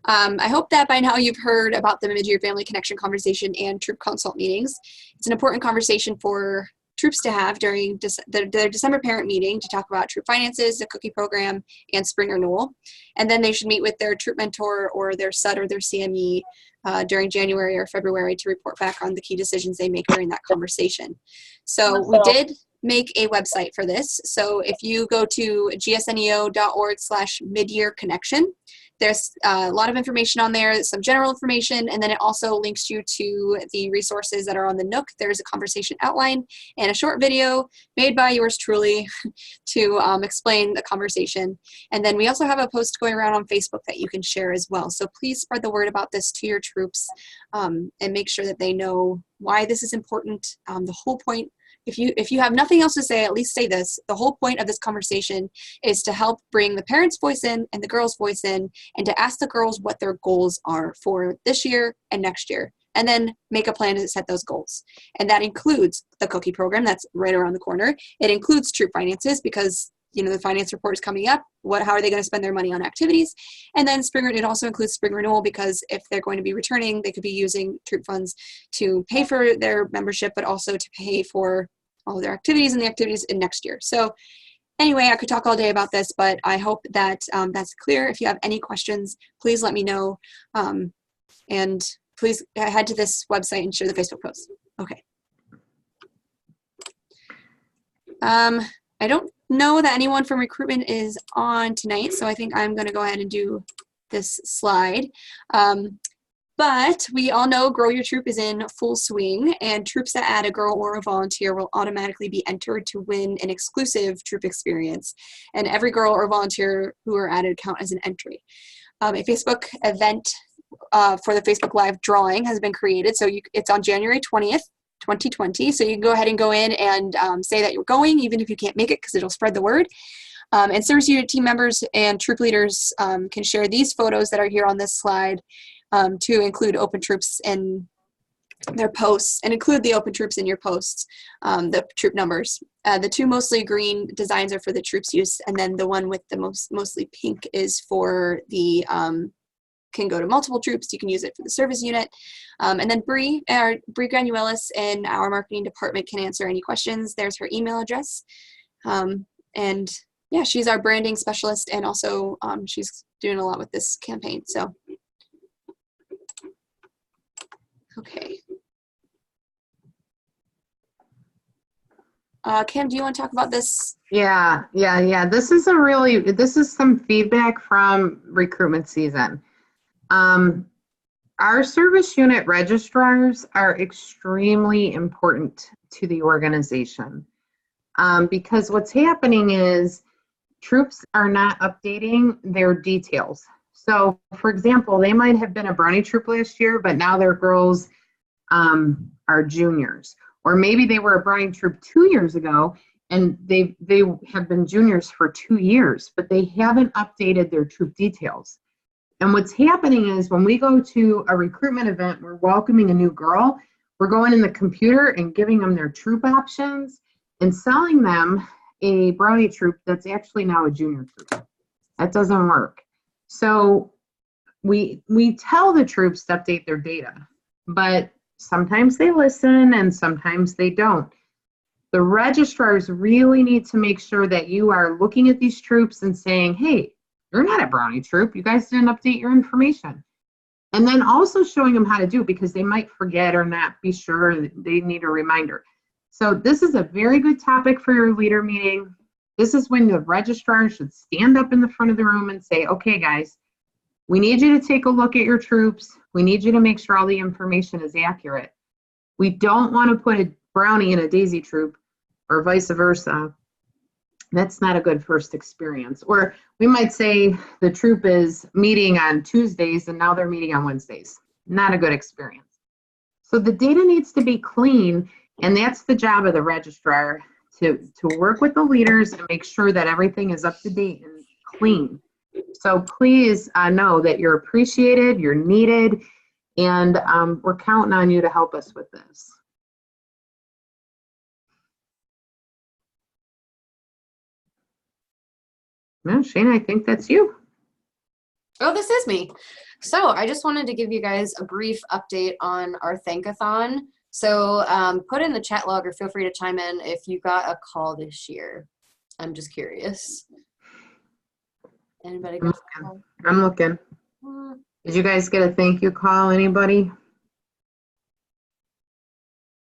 I hope that by now you've heard about the Mid-Year Family Connection conversation and troop consult meetings. It's an important conversation for troops to have during their December parent meeting to talk about troop finances, the cookie program, and spring renewal. And then they should meet with their troop mentor or their SUD or their CME during January or February to report back on the key decisions they make during that conversation. So we did make a website for this. So if you go to gsneo.org/midyearconnection, there's a lot of information on there, some general information, and then it also links you to the resources that are on the Nook. There's a conversation outline and a short video made by yours truly to explain the conversation. And then we also have a post going around on Facebook that you can share as well. So please spread the word about this to your troops and make sure that they know why this is important. The whole point, if you have nothing else to say, at least say this. The whole point of this conversation is to help bring the parents' voice in and the girls' voice in, and to ask the girls what their goals are for this year and next year, and then make a plan to set those goals. And that includes the cookie program that's right around the corner. It includes troop finances because the finance report is coming up. How are they going to spend their money on activities? And then it also includes spring renewal, because if they're going to be returning, they could be using troop funds to pay for their membership, but also to pay for all of their activities and the activities in next year. So anyway, I could talk all day about this, but I hope that that's clear. If you have any questions, please let me know. And please head to this website and share the Facebook post. Okay. I don't know that anyone from recruitment is on tonight, so I think I'm going to go ahead and do this slide. But we all know Grow Your Troop is in full swing, and troops that add a girl or a volunteer will automatically be entered to win an exclusive troop experience. And every girl or volunteer who are added count as an entry. A Facebook event for the Facebook Live drawing has been created. So it's on January 20th, 2020. So you can go ahead and go in and say that you're going, even if you can't make it, because it'll spread the word. And service unit team members and troop leaders can share these photos that are here on this slide to include open troops in their posts, and include the open troops in your posts, the troop numbers. The two mostly green designs are for the troops use, and then the one with the mostly pink is for the can go to multiple troops. You can use it for the service unit. And then Bree Granuelis in our marketing department can answer any questions. There's her email address. And yeah, she's our branding specialist, and also she's doing a lot with this campaign. So, okay. Kim, do you want to talk about this? Yeah. This is some feedback from recruitment season. Our service unit registrars are extremely important to the organization because what's happening is troops are not updating their details. So, for example, they might have been a Brownie troop last year, but now their girls are juniors. Or maybe they were a Brownie troop 2 years ago and they have been juniors for 2 years, but they haven't updated their troop details. And what's happening is when we go to a recruitment event, we're welcoming a new girl, we're going in the computer and giving them their troop options and selling them a Brownie troop that's actually now a junior troop. That doesn't work. So we tell the troops to update their data, but sometimes they listen and sometimes they don't. The registrars really need to make sure that you are looking at these troops and saying, hey, you're not a Brownie troop. You guys didn't update your information. And then also showing them how to do it because they might forget or not be sure. They need a reminder. So this is a very good topic for your leader meeting. This is when the registrar should stand up in the front of the room and say, okay, guys, we need you to take a look at your troops. We need you to make sure all the information is accurate. We don't want to put a Brownie in a Daisy troop or vice versa. That's not a good first experience. Or we might say the troop is meeting on Tuesdays and now they're meeting on Wednesdays. Not a good experience. So the data needs to be clean, and that's the job of the registrar, to work with the leaders and make sure that everything is up to date and clean. So please know that you're appreciated, you're needed, and we're counting on you to help us with this. No, Shana, I think that's you. Oh, this is me. So I just wanted to give you guys a brief update on our Thankathon. So put in the chat log or feel free to chime in if you got a call this year. I'm just curious. Anybody got a call? I'm looking. Did you guys get a thank you call, anybody?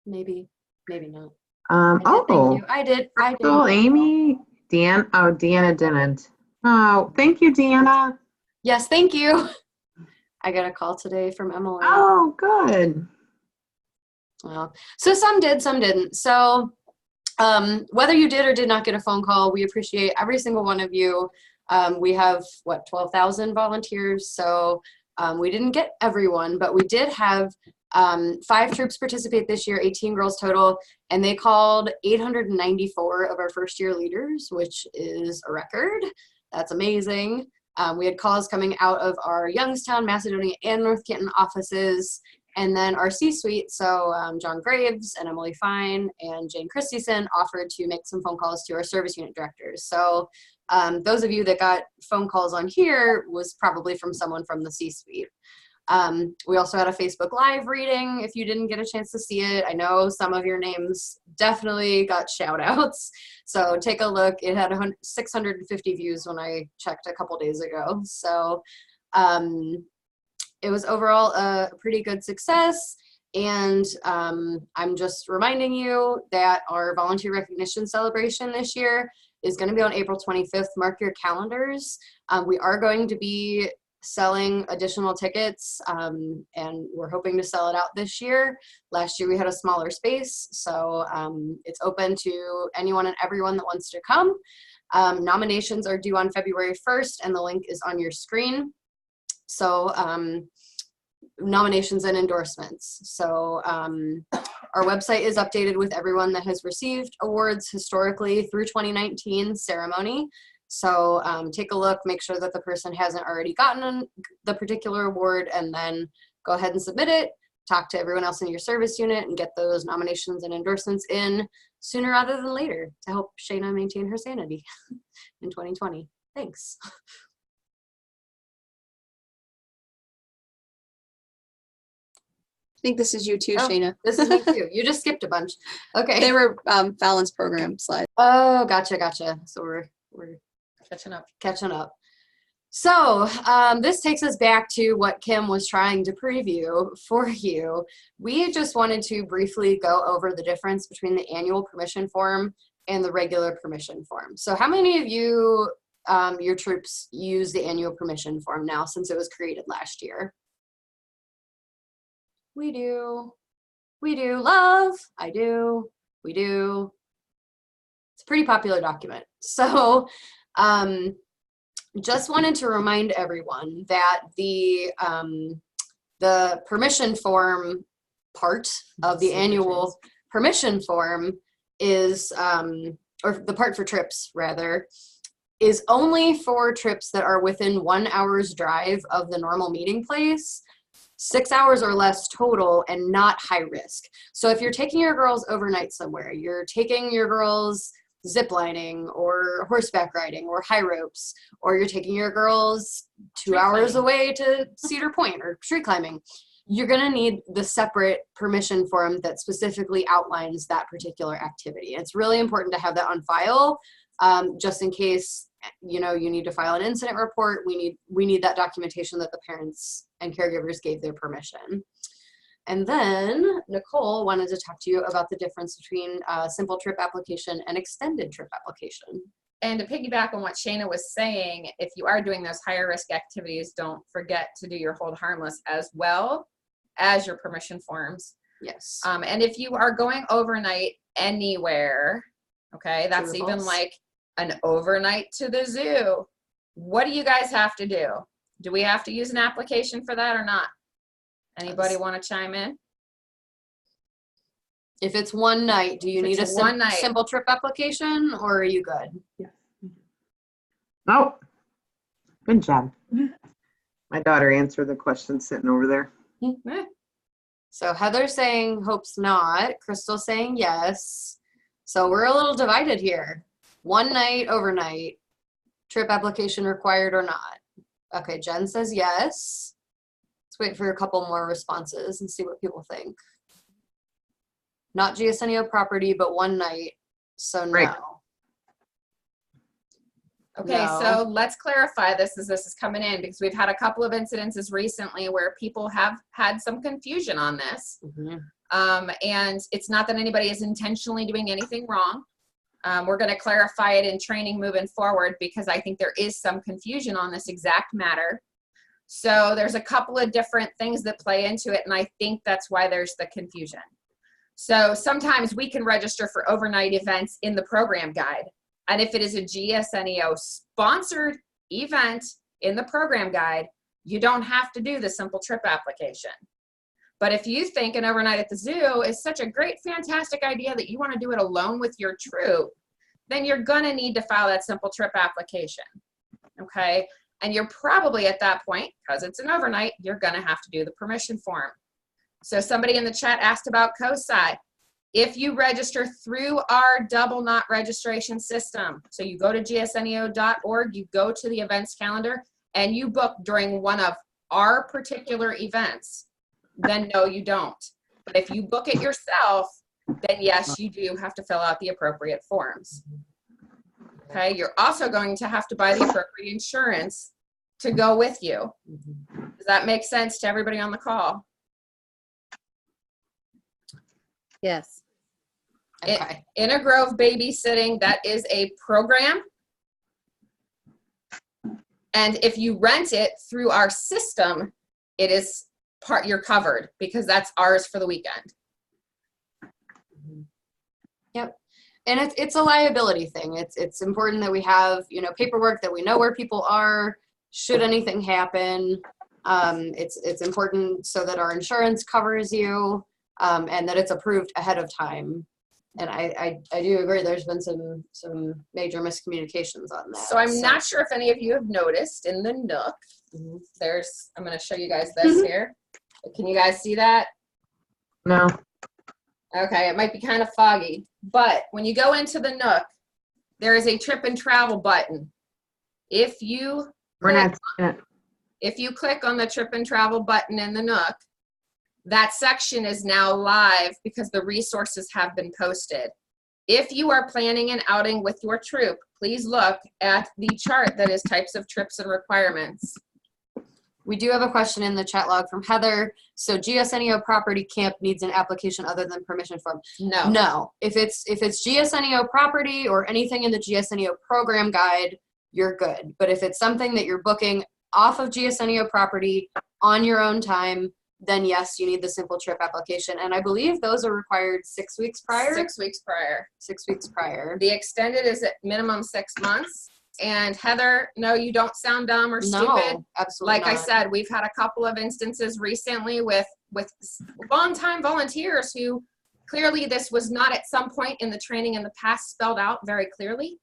Maybe, maybe not. Oh, I did. Crystal, Amy, Dan. Oh, Deanna didn't. Oh, thank you, Deanna. Yes, thank you. I got a call today from Emily. Oh, good. Well, so some did, some didn't. So whether you did or did not get a phone call, we appreciate every single one of you. We have, what, 12,000 volunteers. So we didn't get everyone, but we did have 5 troops participate this year, 18 girls total, and they called 894 of our first year leaders, which is a record. That's amazing. We had calls coming out of our Youngstown, Macedonia, and North Canton offices, and then our C-suite. So John Graves and Emily Fine and Jane Christensen offered to make some phone calls to our service unit directors. So those of you that got phone calls on here was probably from someone from the C-suite. We also had a Facebook Live reading if you didn't get a chance to see it. I know some of your names definitely got shout outs. So take a look. It had 650 views when I checked a couple days ago. So it was overall a pretty good success. And I'm just reminding you that our volunteer recognition celebration this year is going to be on April 25th. Mark your calendars. We are going to be selling additional tickets, and we're hoping to sell it out this year. Last year we had a smaller space, so it's open to anyone and everyone that wants to come. Nominations are due on February 1st, and the link is on your screen. So nominations and endorsements. So our website is updated with everyone that has received awards historically through 2019 ceremony. So take a look, make sure that the person hasn't already gotten the particular award, and then go ahead and submit it. Talk to everyone else in your service unit and get those nominations and endorsements in sooner rather than later to help Shana maintain her sanity in 2020. Thanks. I think this is you too, Oh, Shana. This is me too. You just skipped a bunch. Okay. They were Fallon's program slides. Oh, gotcha. So we're catching up. So this takes us back to what Kim was trying to preview for you. We just wanted to briefly go over the difference between the annual permission form and the regular permission form. So how many of you, your troops, use the annual permission form now since it was created last year? We do. Love. I do. We do. It's a pretty popular document. So just wanted to remind everyone that the permission form part of the annual permission form is, or the part for trips rather, is only for trips that are within 1 hour's drive of the normal meeting place, 6 hours or less total, and not high risk. So if you're taking your girls overnight somewhere, you're taking your girls ziplining or horseback riding or high ropes, or you're taking your girls 2 hours away to Cedar Point or tree climbing, you're going to need the separate permission form that specifically outlines that particular activity. It's really important to have that on file, just in case you need to file an incident report. We need that documentation that the parents and caregivers gave their permission. And then Nicole wanted to talk to you about the difference between simple trip application and extended trip application. And to piggyback on what Shayna was saying, if you are doing those higher risk activities, don't forget to do your hold harmless as well as your permission forms. Yes. And if you are going overnight anywhere, okay, that's even like an overnight to the zoo, what do you guys have to do? Do we have to use an application for that or not? Anybody want to chime in? If it's one night, do you need a one night. simple trip application, or are you good? Oh, good job. My daughter answered the question sitting over there. So Heather's saying hopes not. Crystal's saying yes. So we're a little divided here. One night, overnight, trip application required or not? Okay, Jen says yes. Let's wait for a couple more responses and see what people think. Not GSNEO property, but one night, so no. Right. Okay, No. so let's clarify this as this is coming in, because we've had a couple of incidences recently where people have had some confusion on this. And it's not that anybody is intentionally doing anything wrong. We're going to clarify it in training moving forward, because I think there is some confusion on this exact matter. So there's a couple of different things that play into it, and I think that's why there's the confusion. So sometimes we can register for overnight events in the program guide. And if it is a GSNEO sponsored event in the program guide, you don't have to do the simple trip application. But if you think an overnight at the zoo is such a great, fantastic idea that you want to do it alone with your troop, then you're going to need to file that simple trip application. Okay? And you're probably at that point, because it's an overnight, you're going to have to do the permission form. So somebody in the chat asked about COSI. If you register through our double knot registration system, so you go to gsneo.org, you go to the events calendar, and you book during one of our particular events, then no, you don't. But if you book it yourself, then yes, you do have to fill out the appropriate forms. Okay, you're also going to have to buy the appropriate insurance to go with you. Does that make sense to everybody on the call? Yes. Okay. Inner Grove babysitting, that is a program. And if you rent it through our system, it is you're covered, because that's ours for the weekend. Yep. And it's a liability thing. It's important that we have, paperwork, that we know where people are, should anything happen. It's important so that our insurance covers you, and that it's approved ahead of time. And I do agree there's been some major miscommunications on that. So I'm not sure if any of you have noticed in the Nook, I'm going to show you guys this here. Can you guys see that? No. Okay, it might be kind of foggy, but when you go into the Nook, there is a trip and travel button. If you click on the trip and travel button in the Nook, that section is now live because the resources have been posted. If you are planning an outing with your troop, please look at the chart that is types of trips and requirements. We do have a question in the chat log from Heather. So GSNEO property camp needs an application other than permission form. No. No. If it's GSNEO property or anything in the GSNEO program guide, you're good. But if it's something that you're booking off of GSNEO property on your own time, then yes, you need the simple trip application. And I believe those are required 6 weeks prior. 6 weeks prior. 6 weeks prior. The extended is at minimum 6 months. And Heather, no, you don't sound dumb or stupid. No, absolutely Like I not. said, we've had a couple of instances recently with longtime volunteers who Clearly, this was not at some point in the training in the past spelled out very clearly.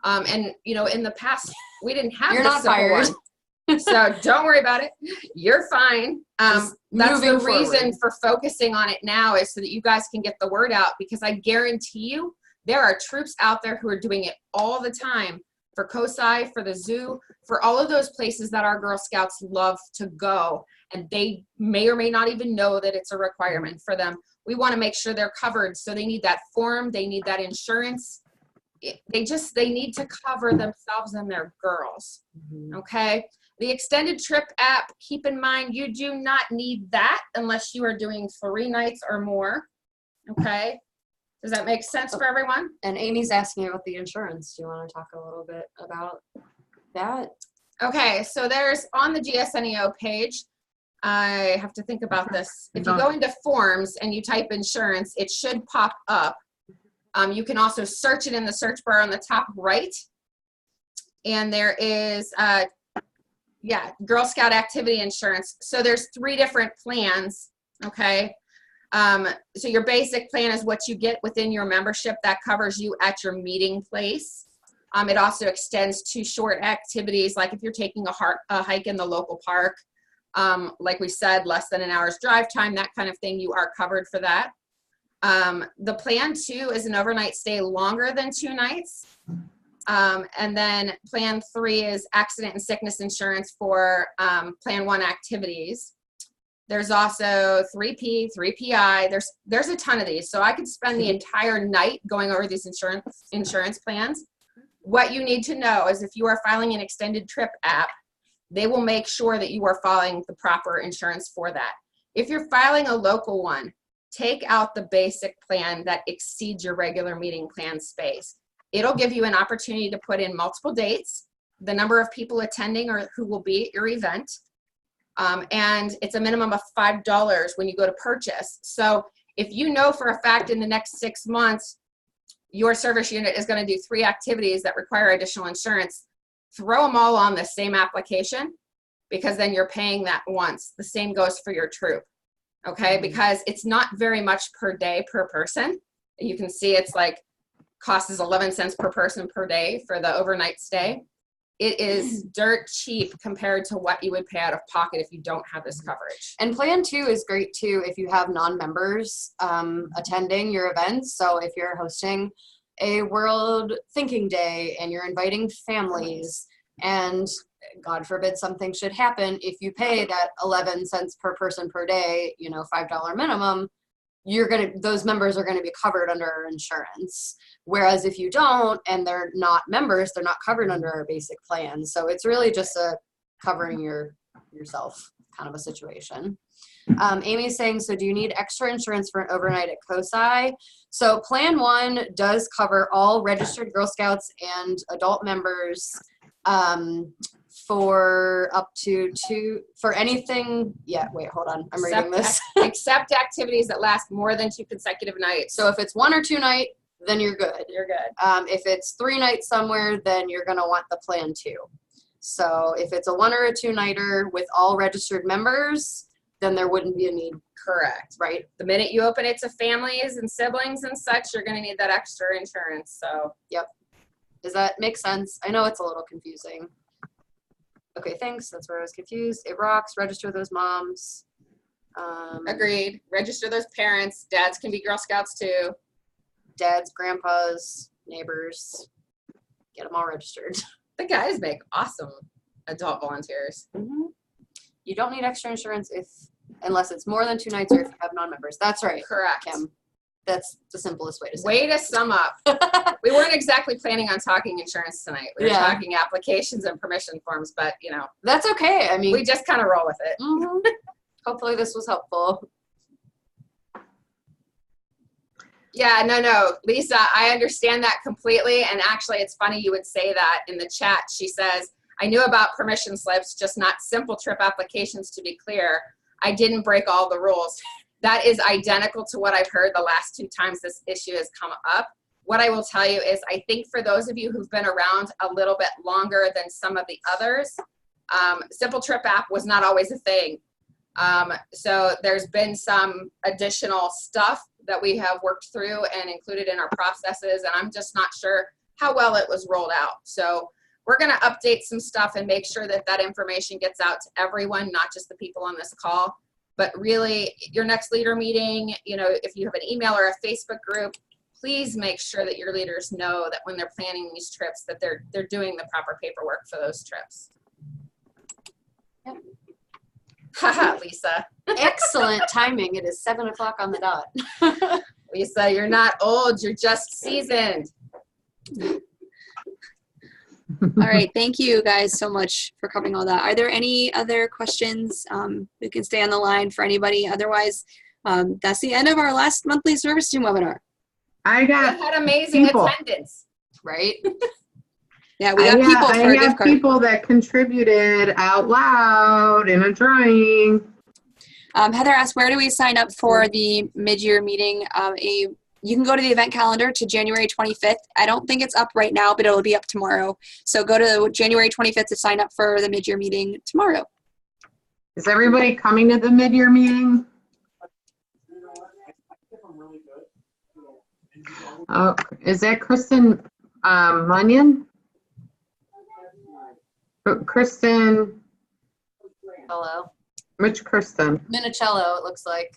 And you know, in the past, we didn't have You're the not simple fired. one. So don't worry about it. You're fine. Just That's the moving reason forward. for focusing on it now, is so that you guys can get the word out, because I guarantee you there are troops out there who are doing it all the time for COSI, for the zoo, for all of those places that our Girl Scouts love to go. And they may or may not even know that it's a requirement for them. We want to make sure they're covered. So they need that form. They need that insurance. They need to cover themselves and their girls. Okay. The extended trip app, keep in mind, you do not need that unless you are doing 3 nights or more. Okay. Does that make sense for everyone? And Amy's asking about the insurance. Do you want to talk a little bit about that? Okay. So there's on the GSNEO page, I have to think about this. If you go into forms and you type insurance, it should pop up. You can also search it in the search bar on the top right. And there is, Girl Scout activity insurance. So there's 3 different plans, okay? So your basic plan is what you get within your membership that covers you at your meeting place. It also extends to short activities, like if you're taking a hike in the local park, like we said, less than an hour's drive time, that kind of thing, you are covered for that. The plan 2 is an overnight stay longer than 2 nights. And then plan 3 is accident and sickness insurance for plan 1 activities. There's also 3P, 3PI. There's a ton of these. So I could spend the entire night going over these insurance plans. What you need to know is if you are filing an extended trip app, they will make sure that you are following the proper insurance for that. If you're filing a local one, take out the basic plan that exceeds your regular meeting plan space. It'll give you an opportunity to put in multiple dates, the number of people attending or who will be at your event, and it's a minimum of $5 when you go to purchase. So if you know for a fact in the next 6 months, your service unit is going to do 3 activities that require additional insurance, throw them all on the same application, because then you're paying that once. The same goes for your troop. Okay, because it's not very much per day per person. You can see it's like cost is 11 cents per person per day for the overnight stay. It is dirt cheap compared to what you would pay out of pocket if you don't have this coverage. And plan 2 is great too if you have non-members attending your events. So if you're hosting a World Thinking Day and you're inviting families, and God forbid something should happen, if you pay that 11 cents per person per day, $5 minimum, those members are going to be covered under our insurance. Whereas if you don't, and they're not members, they're not covered under our basic plan. So it's really just a covering yourself kind of a situation. Amy's saying, so do you need extra insurance for an overnight at COSI? So plan 1 does cover all registered Girl Scouts and adult members for up to 2, for anything. Yeah, wait, hold on. I'm reading this. Except activities that last more than 2 consecutive nights. So if it's 1 or 2 night, then you're good. You're good. If it's 3 nights somewhere, then you're going to want the plan 2. So if it's a 1 or a 2 nighter with all registered members, then there wouldn't be a need. Correct. Right. The minute you open it to families and siblings and such, you're going to need that extra insurance. So, yep. Does that make sense? I know it's a little confusing. Okay, thanks. That's where I was confused. It rocks. Register those moms. Agreed. Register those parents. Dads can be Girl Scouts too. Dads, grandpas, neighbors. Get them all registered. The guys make awesome adult volunteers. Mm-hmm. You don't need extra insurance unless it's more than 2 nights or if you have non-members. That's right. Correct. Kim. That's the simplest way to say it. Way to sum up. We weren't exactly planning on talking insurance tonight. We were talking applications and permission forms, but that's okay. I mean, we just kind of roll with it. Mm-hmm. Hopefully this was helpful. Yeah, no, Lisa, I understand that completely. And actually, it's funny you would say that in the chat. She says, I knew about permission slips, just not simple trip applications, to be clear. I didn't break all the rules. That is identical to what I've heard the last 2 times this issue has come up. What I will tell you is I think for those of you who've been around a little bit longer than some of the others, Simple Trip app was not always a thing. So there's been some additional stuff that we have worked through and included in our processes, and I'm just not sure how well it was rolled out. So we're going to update some stuff and make sure that that information gets out to everyone, not just the people on this call, but really your next leader meeting, you know, if you have an email or a Facebook group, please make sure that your leaders know that when they're planning these trips, that they're doing the proper paperwork for those trips. Yep. Haha, Lisa. Excellent timing. It is 7 o'clock on the dot. Lisa, you're not old, you're just seasoned. All right, thank you guys so much for covering all that. Are there any other questions? We can stay on the line for anybody. Otherwise, that's the end of our last monthly service team webinar. I We got had amazing people. attendance. Right? Yeah, we got people for a I gift have card. people that contributed out loud in a drawing. Heather asked, where do we sign up for the mid-year meeting? You can go to the event calendar to January 25th. I don't think it's up right now, but it'll be up tomorrow. So go to January 25th to sign up for the mid-year meeting tomorrow. Is everybody coming to the mid-year meeting? Oh, is that Kristen Munyon? Kristen, Hello. which Kristen? Minicello, it looks like.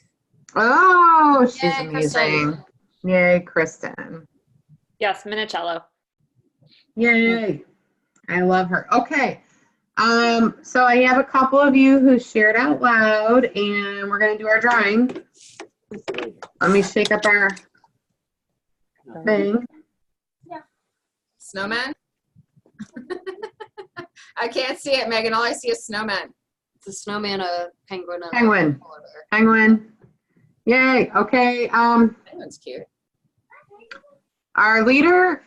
Oh, she's Yay, amazing. Yay, Kristen. Yes, Minicello. Yay. I love her. Okay. So I have a couple of you who shared out loud, and we're going to do our drawing. Let me shake up our thing. Snowman? I can't see it, Megan. All I see is snowman. It's a snowman, a penguin, and Penguin. a polar bear. Penguin. Yay. Okay. Penguin's cute. Our winner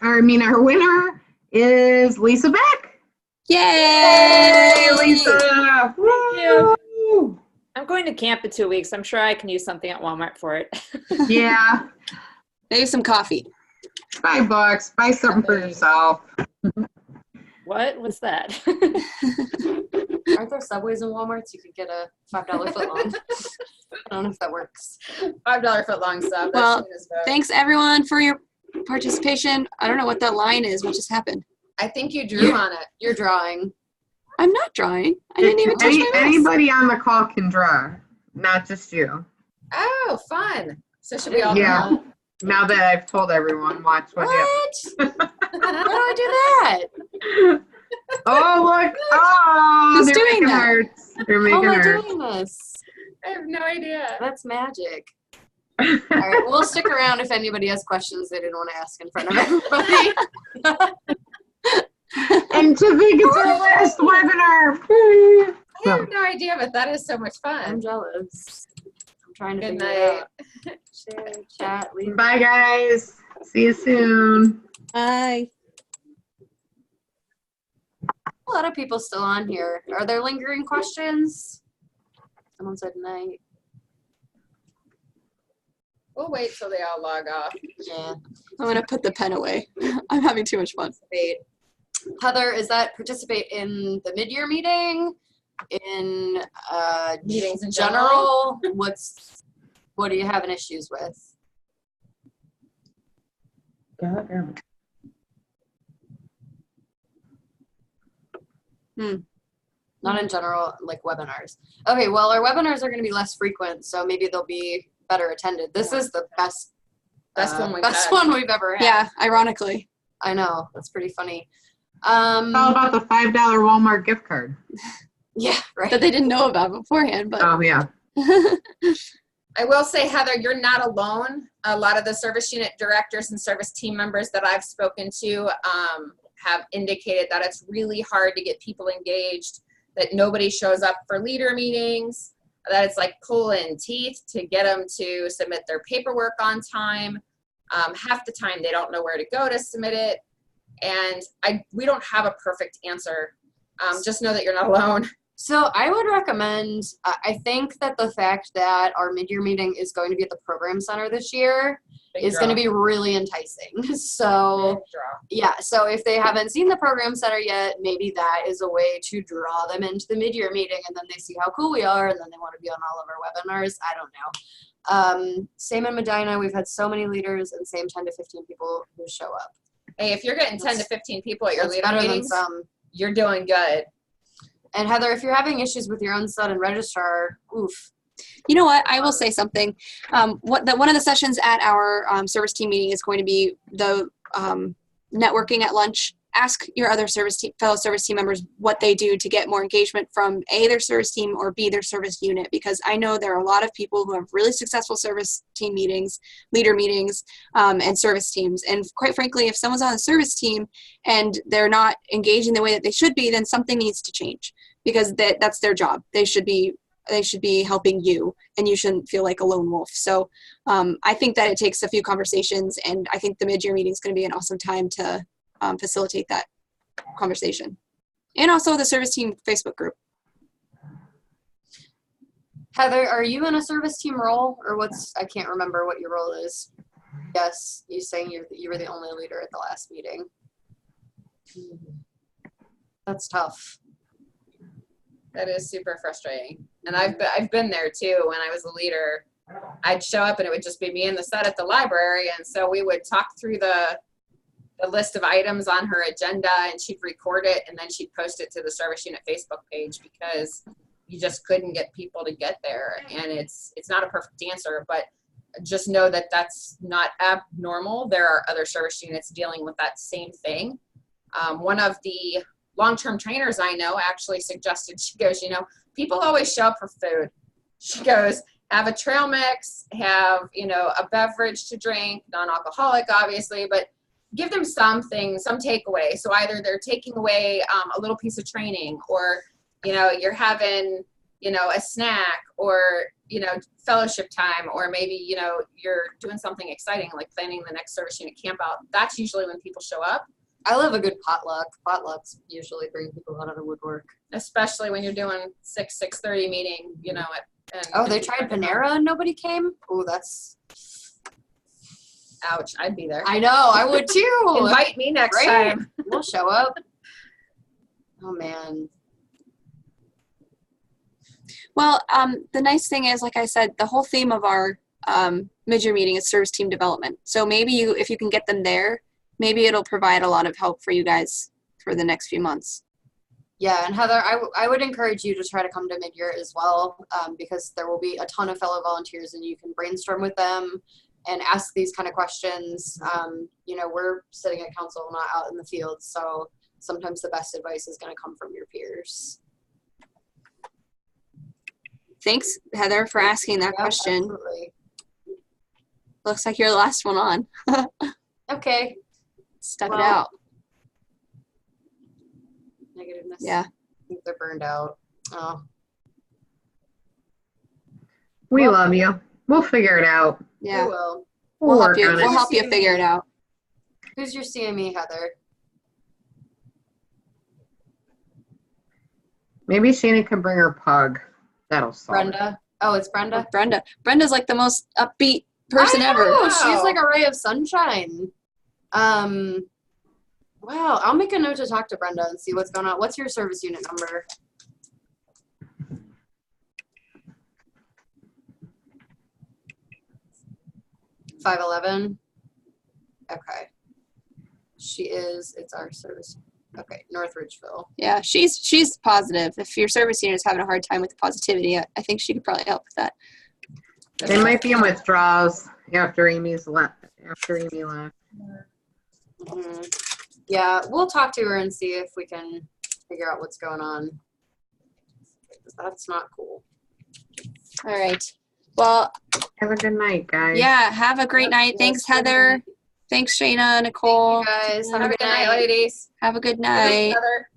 is Lisa Beck. Yay! Lisa. Woo! I'm going to camp in 2 weeks. I'm sure I can use something at Walmart for it. Yeah. Maybe some coffee. $5. Buy something for yourself. What? What's that? Aren't there Subways and Walmarts? You could get a $5 footlong. I don't know if that works. $5 foot long sub. Well, thanks everyone for your participation. I don't know what that line is. What just happened? I think you drew on it. You're drawing. I'm not drawing. I didn't even touch my mouse. Anybody on the call can draw, not just you. Oh, fun. So should we all Yeah. draw? Now that I've told everyone, watch what happens. How do I do that? Oh, look. Oh, Who's they're doing making that? hearts. They're How making am I hearts. doing this? I have no idea. That's magic. All right, we'll stick around if anybody has questions they didn't want to ask in front of everybody. And to think it's our last webinar. I have no idea, but that is so much fun. I'm jealous. I'm trying to Good figure it night. out. Share, chat, leave. Bye, guys. See you soon. Bye. A lot of people still on here. Are there lingering questions? Someone said night. We'll wait till they all log off. Yeah. I'm gonna put the pen away. I'm having too much fun. Great. Heather, is that participate in the mid-year meeting? In Meetings in general? What are you having issues with? Not in general, like webinars. Okay, well, our webinars are going to be less frequent, so maybe they'll be better attended. This is the best one we've best had. one we've ever had. Yeah, ironically. I know. That's pretty funny. It's all about the $5 Walmart gift card. Yeah, right. That they didn't know about beforehand, but Oh, yeah. I will say, Heather, you're not alone. A lot of the service unit directors and service team members that I've spoken to have indicated that it's really hard to get people engaged, that nobody shows up for leader meetings, that it's like pulling teeth to get them to submit their paperwork on time. Half the time they don't know where to go to submit it. And we don't have a perfect answer. Just know that you're not alone. So I would recommend, I think that the fact that our mid-year meeting is going to be at the program center this year is going to be really enticing. So yeah, so if they haven't seen the program center yet, maybe that is a way to draw them into the mid-year meeting, and then they see how cool we are, and then they want to be on all of our webinars. I don't know. Same in Medina, we've had so many leaders, and same 10 to 15 people who show up. Hey, if you're getting 10 to 15 people at your That's leader better than meetings, some. you're doing good. And Heather, if you're having issues with your own son and registrar, oof. You know what? I will say something. One of the sessions at our service team meeting is going to be the networking at lunch. Ask your other fellow service team members what they do to get more engagement from A, their service team, or B, their service unit, because I know there are a lot of people who have really successful service team meetings, leader meetings, and service teams. And quite frankly, if someone's on a service team and they're not engaging the way that they should be, then something needs to change, because that's their job. They should be helping you, and you shouldn't feel like a lone wolf. So I think that it takes a few conversations, and I think the mid-year meeting is going to be an awesome time to facilitate that conversation. And also the service team Facebook group. Heather, are you in a service team role, or I can't remember what your role is. Yes, you're saying you were the only leader at the last meeting. That's tough. That is super frustrating. And I've been there too. When I was a leader, I'd show up and it would just be me and the set at the library. And so we would talk through the list of items on her agenda, and she'd record it, and then she'd post it to the service unit Facebook page, because you just couldn't get people to get there. And it's not a perfect answer, but just know that that's not abnormal. There are other service units dealing with that same thing. One of the long-term trainers I know actually suggested, she goes, people always show up for food. She goes, have a trail mix, have, a beverage to drink, non-alcoholic, obviously, but give them something, some takeaway. So either they're taking away a little piece of training, or, you're having, a snack, or, fellowship time, or maybe, you're doing something exciting, like planning the next service unit camp out. That's usually when people show up. I love a good potluck. Potlucks usually bring people out of the woodwork. Especially when you're doing 6:30 meeting, they tried Panera and nobody came? Oh, that's... Ouch, I'd be there. I know, I would too. Invite me next time. We'll show up. Oh, man. Well, the nice thing is, like I said, the whole theme of our mid-year meeting is service team development. So maybe if you can get them there, maybe it'll provide a lot of help for you guys for the next few months. Yeah, and Heather, I would encourage you to try to come to mid-year as well, because there will be a ton of fellow volunteers, and you can brainstorm with them and ask these kind of questions. We're sitting at council, not out in the field, so sometimes the best advice is going to come from your peers. Thanks, Heather, for asking that question. Absolutely. Looks like you're the last one on. Okay. Step it out. Negativeness. Yeah. I think they're burned out. Oh. We love you. We'll figure it out. Yeah. We will. We'll help work you on it. figure it out. Who's your CME, Heather? Maybe Shana can bring her pug. That'll solve it. Brenda. Oh, it's Brenda? Brenda. Brenda's like the most upbeat person ever. Oh, she's like a ray of sunshine. Wow, I'll make a note to talk to Brenda and see what's going on. What's your service unit number? $511. Okay. It's our service. Okay, North Ridgeville. Yeah, she's positive. If your service unit is having a hard time with the positivity, I think she could probably help with that. They might be in withdrawals after Amy left. Mm-hmm. Yeah, we'll talk to her and see if we can figure out what's going on. That's not cool. All right. Well, have a good night, guys. Yeah, have a great night. Thanks, Heather. Thanks, Shana, Nicole. Thank you guys. Have a good night, ladies. Have a good night. Heather.